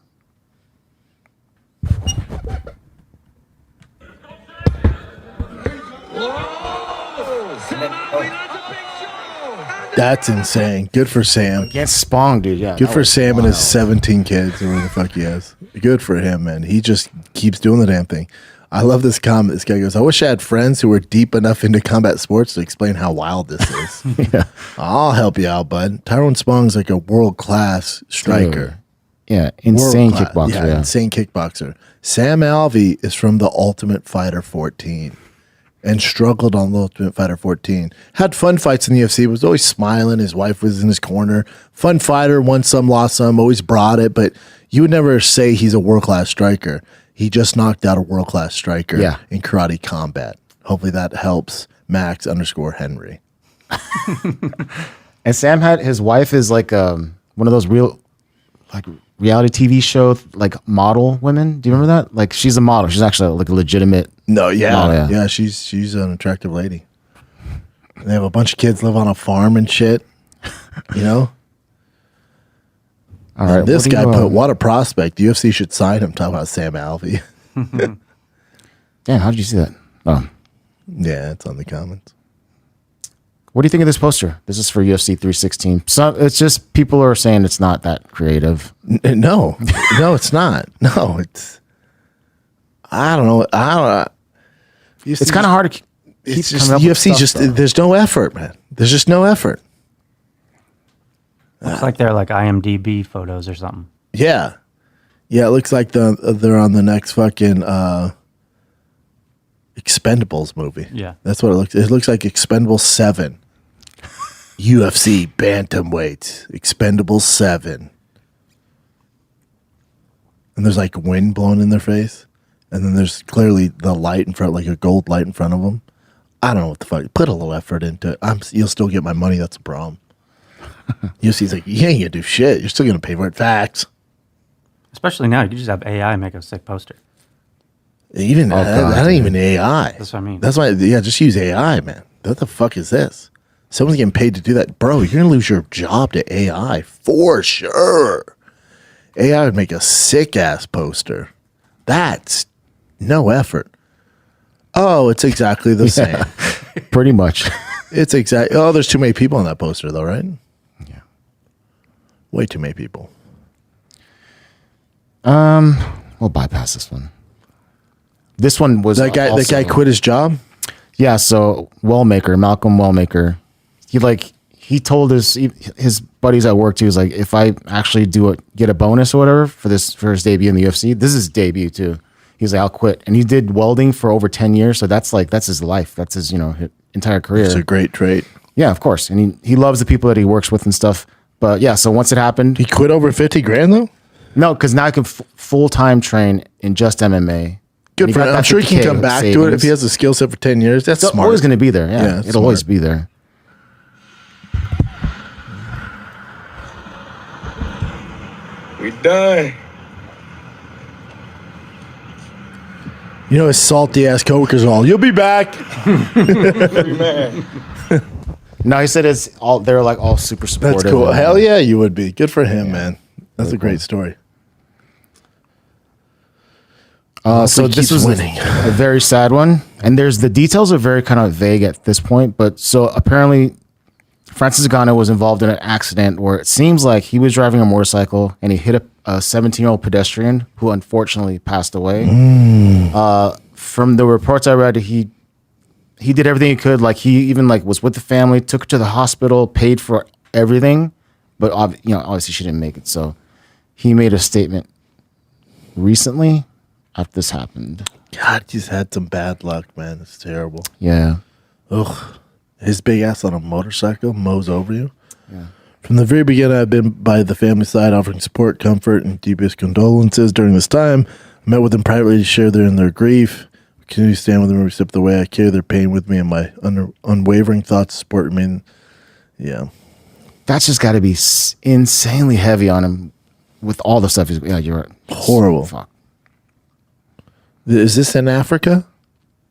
That's insane. Good for Sam. Against Spong, dude. Yeah. Good that for was Sam and wild. his 17 kids or whatever the fuck he has. Good for him, man. He just keeps doing the damn thing. I love this comment. This guy goes, I wish I had friends who were deep enough into combat sports to explain how wild this is. Yeah. I'll help you out, bud. Tyrone Spong's like a world-class striker. Yeah. Insane World-class. kickboxer. Yeah. Insane kickboxer. Sam Alvey is from the Ultimate Fighter 14 and struggled on the Ultimate Fighter 14. Had fun fights in the UFC, was always smiling. His wife was in his corner. Fun fighter, won some, lost some, always brought it, but you would never say he's a world-class striker. He just knocked out a world-class striker in Karate Combat. Hopefully that helps Max_Henry. And Sam had his wife is like one of those real like reality TV show like model women. Do you remember that? Like she's a model. She's actually like a legitimate. No, yeah. model, Yeah, she's an attractive lady. They have a bunch of kids live on a farm and shit. You know? All right. This guy put, what a prospect. UFC should sign him. Talk about Sam Alvey. Damn, how did you see that? Oh. Yeah, it's on the comments. What do you think of this poster? This is for UFC 316. So it's just people are saying it's not that creative. No, it's not. No, it's. I don't know. It's kind of hard to keep It's just coming up with UFC. stuff, though. There's no effort, man. There's just no effort. Looks like they're like IMDb photos or something. Yeah, it looks like they're on the next fucking Expendables movie. Yeah. That's what it looks. It looks like Expendables 7. UFC bantamweight Expendables 7. And there's like wind blowing in their face, and then there's clearly the light in front, like a gold light in front of them. I don't know what the fuck. Put a little effort into it. You'll still get my money. That's a problem. UFC's like, you ain't gonna do shit. You're still gonna pay for it. Facts. Especially now, you can just have AI make a sick poster. Even that ain't even AI. That's what I mean. That's why, yeah, just use AI, man. What the fuck is this? Someone's getting paid to do that. Bro, you're gonna lose your job to AI for sure. AI would make a sick ass poster. That's no effort. Oh, it's exactly the same. Pretty much. It's exactly. Oh, there's too many people on that poster, though, right? Yeah. Way too many people. We'll bypass this one. This one was That guy. That guy quit his job. Yeah. So Malcolm Wellmaker, he told his buddies at work too. He was like, if I actually get a bonus or whatever for his debut in the UFC, this is his debut too. He's like, I'll quit. And he did welding for over 10 years. So that's his life. That's his, his entire career. It's a great trait. Yeah, of course. And he loves the people that he works with and stuff. But yeah, so once it happened. He quit over 50 grand though? No, because now he can full-time train in just MMA. Good for him. I'm sure he can come back to it if he has a skill set for 10 years. That's It's smart. always going to be there. Yeah, it's it'll always be there. We done. You know, his salty ass coworkers are all, you'll be back. Man. No, he said they're like all super supportive. That's cool. Hell yeah, you would be. Good for him, man. That's a great story. So this was a very sad one, and the details are very kind of vague at this point. But so apparently, Francis Ngannou was involved in an accident where it seems like he was driving a motorcycle and he hit a 17-year-old pedestrian who unfortunately passed away. From the reports I read, he did everything he could. Like he even was with the family, took her to the hospital, paid for everything, but obviously she didn't make it. So he made a statement recently after this happened. God, he's had some bad luck, man. It's terrible. Yeah. Ugh. His big ass on a motorcycle mows over you. Yeah. From the very beginning, I've been by the family side, offering support, comfort, and deepest condolences during this time. I met with them privately to share their grief. I continue to stand with them every step of the way. I carry their pain with me, and my unwavering thoughts of support remain. Yeah. That's just got to be insanely heavy on him with all the stuff. Yeah, you're right. Horrible. Fuck. Is this in Africa?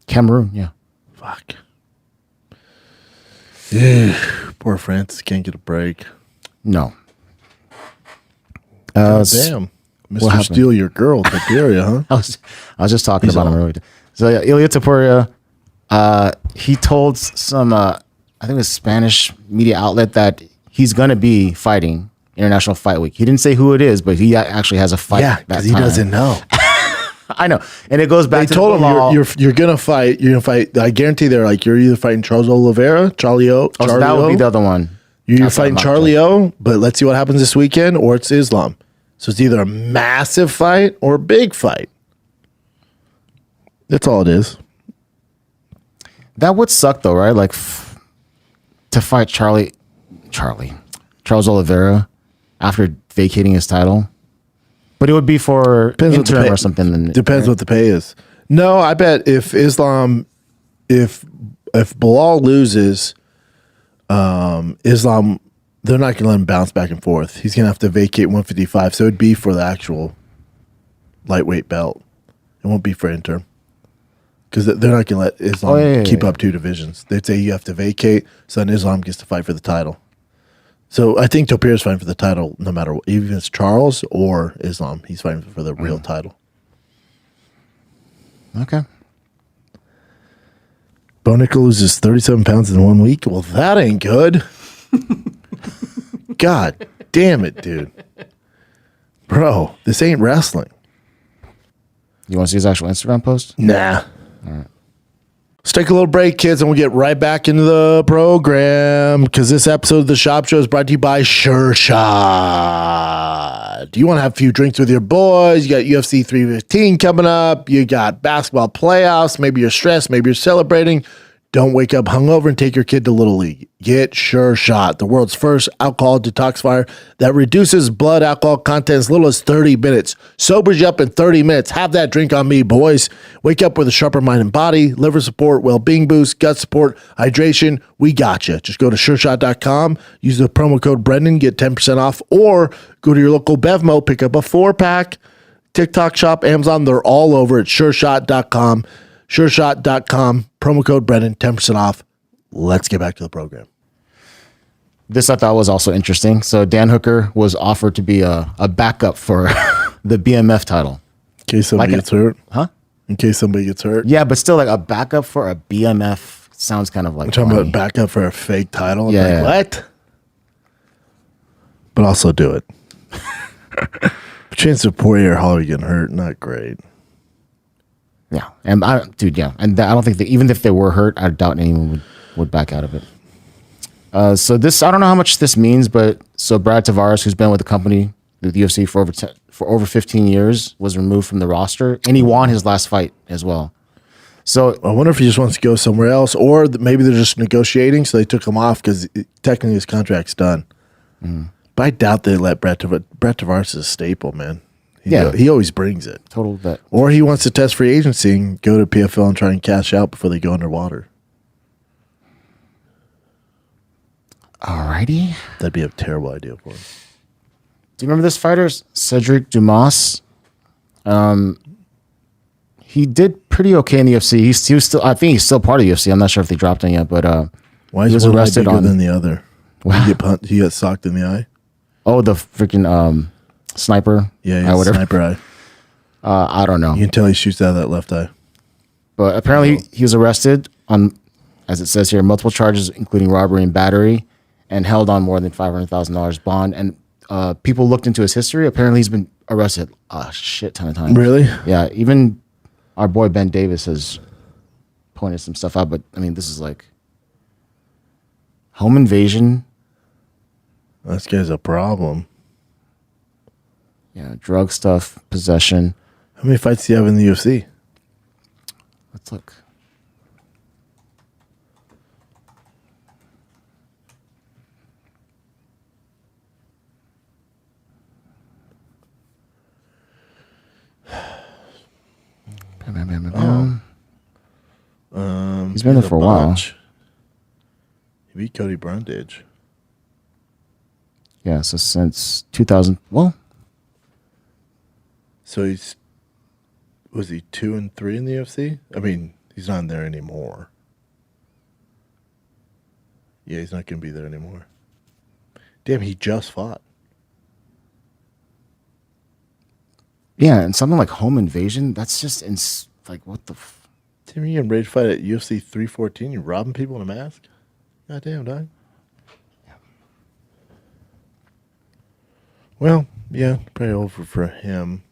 Cameroon, yeah. Fuck. Yeah. Poor Francis can't get a break. No. Damn. Mr. Steal Your Girl, Tiberia, huh? I was just talking about him earlier. So yeah, Ilia Topuria, he told some, I think it was Spanish media outlet that he's going to be fighting International Fight Week. He didn't say who it is, but he actually has a fight. Yeah, because he doesn't know. I know, and it goes back. They to told him Belal. you're gonna fight. You're gonna fight. I guarantee they're like you're either fighting Charles Oliveira, Charlie O. Oh, so that would be the other one. You're fighting Charlie O. But let's see what happens this weekend, or it's Islam. So it's either a massive fight or a big fight. That's all it is. That would suck though, right? Like to fight Charles Oliveira after vacating his title. But it would be for interim or something. Depends what the pay is. No, I bet if Islam, if Belal loses, Islam, they're not going to let him bounce back and forth. He's going to have to vacate 155. So it'd be for the actual lightweight belt. It won't be for interim. Because they're not going to let Islam keep up two divisions. They'd say you have to vacate, so then Islam gets to fight for the title. So I think Topier's fighting for the title no matter what. Even if it's Charles or Islam, he's fighting for the real title. Okay. Bo Nickal loses 37 pounds in 1 week. Well, that ain't good. God damn it, dude. Bro, this ain't wrestling. You want to see his actual Instagram post? Nah. All right. Let's take a little break, kids, and we'll get right back into the program because this episode of the Schaub Show is brought to you by Sure Shot. Do you want to have a few drinks with your boys? You got UFC 315 coming up. You got basketball playoffs. Maybe you're stressed. Maybe you're celebrating. Don't wake up hungover and take your kid to Little League. Get Sure Shot, the world's first alcohol detoxifier that reduces blood alcohol content as little as 30 minutes. Sobers you up in 30 minutes. Have that drink on me, boys. Wake up with a sharper mind and body, liver support, well-being boost, gut support, hydration. We got you. Just go to sureshot.com, use the promo code Brendan, get 10% off, or go to your local Bevmo, pick up a 4-pack. TikTok shop, Amazon, they're all over at sureshot.com. SureShot.com, promo code Brendan, 10% off. Let's get back to the program. This I thought was also interesting. So Dan Hooker was offered to be a backup for the BMF title. In case somebody gets hurt. Huh? In case somebody gets hurt. Yeah, but still like a backup for a BMF sounds kind of like I'm talking about backup for a fake title. Yeah. What? But also do it. Chance of Poirier Holloway getting hurt, not great. Yeah, and I don't think that even if they were hurt, I doubt anyone would back out of it. So this, I don't know how much this means, but so Brad Tavares, who's been with the company, the UFC for over 15 years, was removed from the roster, and he won his last fight as well. So I wonder if he just wants to go somewhere else, or maybe they're just negotiating, so they took him off because technically his contract's done. Mm. But I doubt they let Brad Tavares is a staple, man. He always brings it. Total bet. Or he wants to test free agency and go to PFL and try and cash out before they go underwater. Alrighty. That'd be a terrible idea for him. Do you remember this fighter, Cedric Dumas? He did pretty okay in the UFC. He was still, I think he's still part of the UFC. I'm not sure if they dropped him yet, but why is one arrested bigger than the other? He got socked in the eye. Oh, the freaking sniper. Yeah, whatever. Sniper eye. I don't know. You can tell he shoots out of that left eye. But apparently he was arrested on, as it says here, multiple charges, including robbery and battery, and held on more than $500,000 bond. And people looked into his history. Apparently he's been arrested a shit ton of times. Really? Yeah. Even our boy Ben Davis has pointed some stuff out. But, I mean, this is like home invasion. This guy's a problem. Yeah, drug stuff, possession. How many fights do you have in the UFC? Let's look. He's been there for a while. He beat Cody Brundage. Yeah, so since 2000. Well, So was he 2-3 in the UFC? I mean, he's not in there anymore. Yeah, he's not going to be there anymore. Damn, he just fought. yeah, and something like home invasion. That's just like what the. Damn, you getting ready to fight at UFC 314? You robbing people in a mask? God damn, dog. Well, yeah, probably over for him.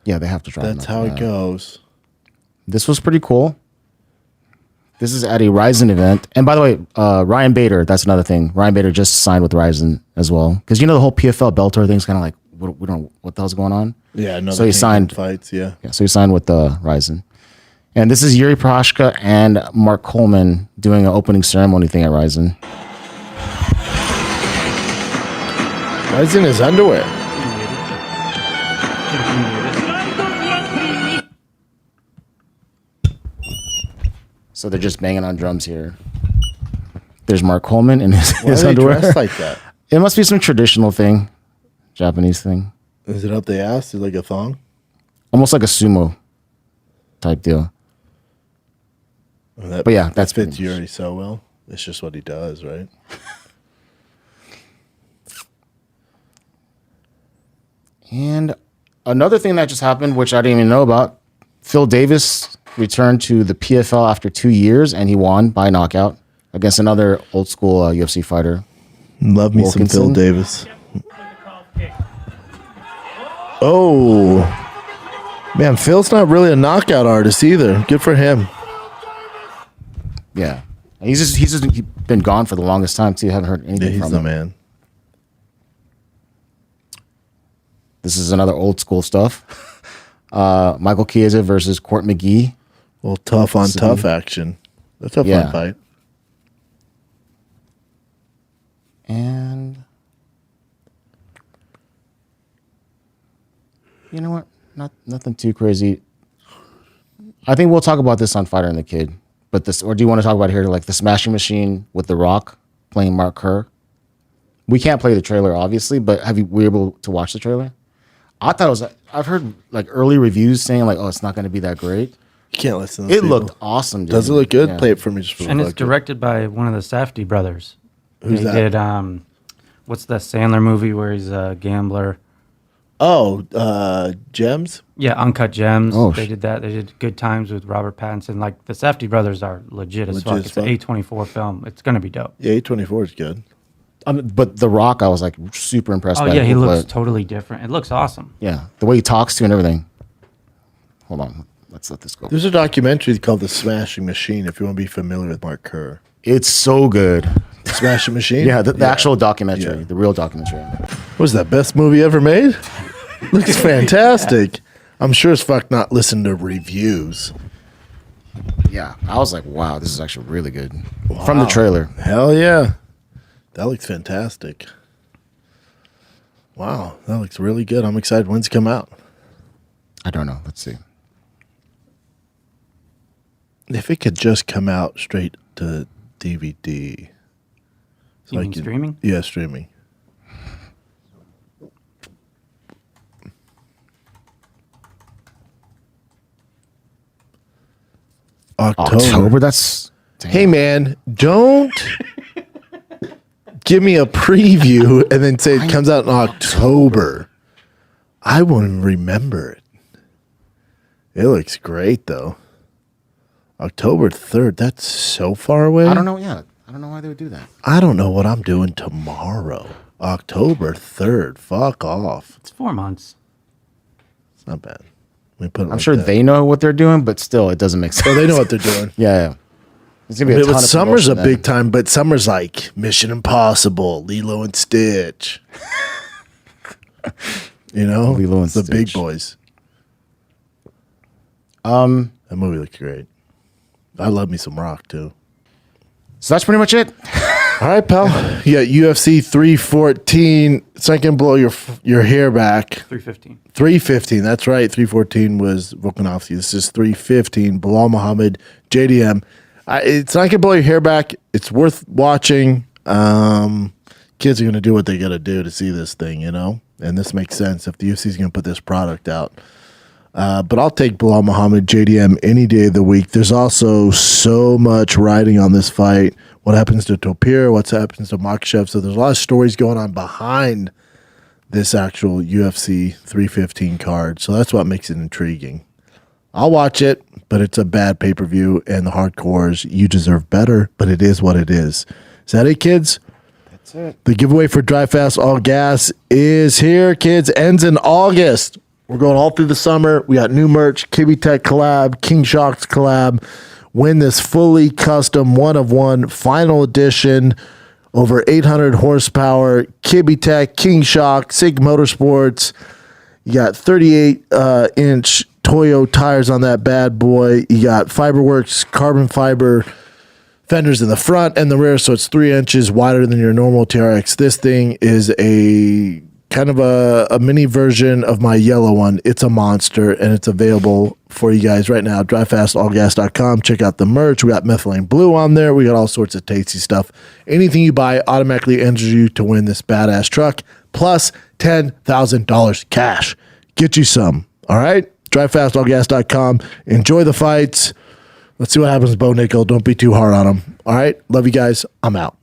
Yeah, they have to drop him. That's how it goes. This was pretty cool. This is at a Ryzen event. And by the way, Ryan Bader, that's another thing. Ryan Bader just signed with Ryzen as well. Because the whole PFL Bellator thing's kind of like, we don't know what the hell's going on. Yeah, no. So he signed fights. Yeah. So he signed with Ryzen. And this is Yuri Prochazka and Mark Coleman doing an opening ceremony thing at Ryzen. Why is he in his underwear? So they're just banging on drums here. There's Mark Coleman in his Why are they underwear. dressed like that? It must be some traditional thing, Japanese thing. Is it up the ass? Is it like a thong? Almost like a sumo type deal. Well, But yeah, that's fits pretty much- Yuri so well. It's just what he does, right? And another thing that just happened, which I didn't even know about, Phil Davis returned to the PFL after 2 years, and he won by knockout against another old school UFC fighter. Love me some Phil Wilkinson. Davis. Oh, man, Phil's not really a knockout artist either. Good for him. Yeah, he's been gone for the longest time too. Haven't heard Yeah, anything he's from the him. man. This is another old school stuff. Michael Chiesa versus Court McGee. Well, tough on tough action. That's a Yeah. fun fight. And you know what? Nothing too crazy. I think we'll talk about this on Fighter and the Kid. But this, or do you want to talk about here, like the Smashing Machine with The Rock playing Mark Kerr? We can't play the trailer, obviously, but were you able to watch the trailer? I thought it was. I've heard like early reviews saying like, "Oh, it's not going to be that great." You can't listen to those It people. looked awesome. Dude. Does it look good? Yeah. Play it for me just for the And it's fuck of it. directed by one of the Safdie brothers. Who's he that? did what's the Sandler movie where he's a gambler? Oh, Gems? Yeah, Uncut Gems. Oh, They did that. They did Good Times with Robert Pattinson. Like the Safdie brothers are legit as Legit fuck. as It's an fuck. A24 film. It's gonna be dope. Yeah, A24 is good. But The Rock, I was like super impressed. Oh by yeah, he it. looks But, totally different. It looks awesome. yeah, the way he talks to and everything. Hold on, let's let this go. There's a documentary called The Smashing Machine, if you want to be familiar with Mark Kerr. It's so good. The Smashing Machine? Yeah, the actual documentary, Yeah. the real documentary. What was that, best movie ever made? Looks fantastic. I'm sure as fuck not listen to reviews. Yeah, I was like, wow, this is actually really good. From the trailer. Hell yeah. That looks fantastic. Wow, that looks really good. I'm excited. When's it come out? I don't know. Let's see. If it could just come out straight to DVD. You mean streaming? Yeah, streaming. October? That's. Damn. Hey man, don't give me a preview and then say it comes out in October. I won't remember it. It looks great though. October 3rd, that's so far away. I don't know. Yeah, I don't know why they would do that. I don't know what I'm doing tomorrow. October 3rd. Fuck off. It's 4 months. It's not bad. We put it I'm like sure that. they know what they're doing, but still, it doesn't make sense. Oh, they know what they're doing. Yeah. It's gonna be a ton But of summer's a promotion big time, but summer's like Mission Impossible, Lilo and Stitch. You know, Lilo and the big Stitch. boys. That movie looks great. I love me some Rock too. So that's pretty much it. All right, pal. You got UFC 314. It's not gonna blow your hair back. 315. 315. That's right. 314 was Volkanovski. This is 315. Belal Muhammad, JDM. It's not gonna blow your hair back. It's worth watching. Kids are gonna do what they gotta do to see this thing, and this makes sense if the UFC is gonna put this product out. But I'll take Belal Muhammad, JDM, any day of the week. There's also so much riding on this fight. What happens to Topir? What happens to Makhachev? So there's a lot of stories going on behind this actual UFC 315 card. So that's what makes it intriguing. I'll watch it, but it's a bad pay-per-view, and the hardcores, you deserve better, but it is what it is. Is that it, kids? That's it. The giveaway for Dry Fast All Gas is here, kids. Ends in August. We're going all through the summer. We got new merch, Kibby Tech collab, King Shocks collab. Win this fully custom one-of-one final edition, over 800 horsepower, Kibby Tech, King Shock, Sig Motorsports. You got 38-inch Toyo tires on that bad boy. You got Fiberworks carbon fiber fenders in the front and the rear, so it's 3 inches wider than your normal TRX. This thing is a kind of a mini version of my yellow one. It's a monster, and it's available for you guys right now. DryFastAllGas.com. Check out the merch. We got methylene blue on there. We got all sorts of tasty stuff. Anything you buy automatically enters you to win this badass truck, plus $10,000 cash. Get you some. All right? DryFastAllGas.com. Enjoy the fights. Let's see what happens with Bo Nickal. Don't be too hard on him. All right? Love you guys. I'm out.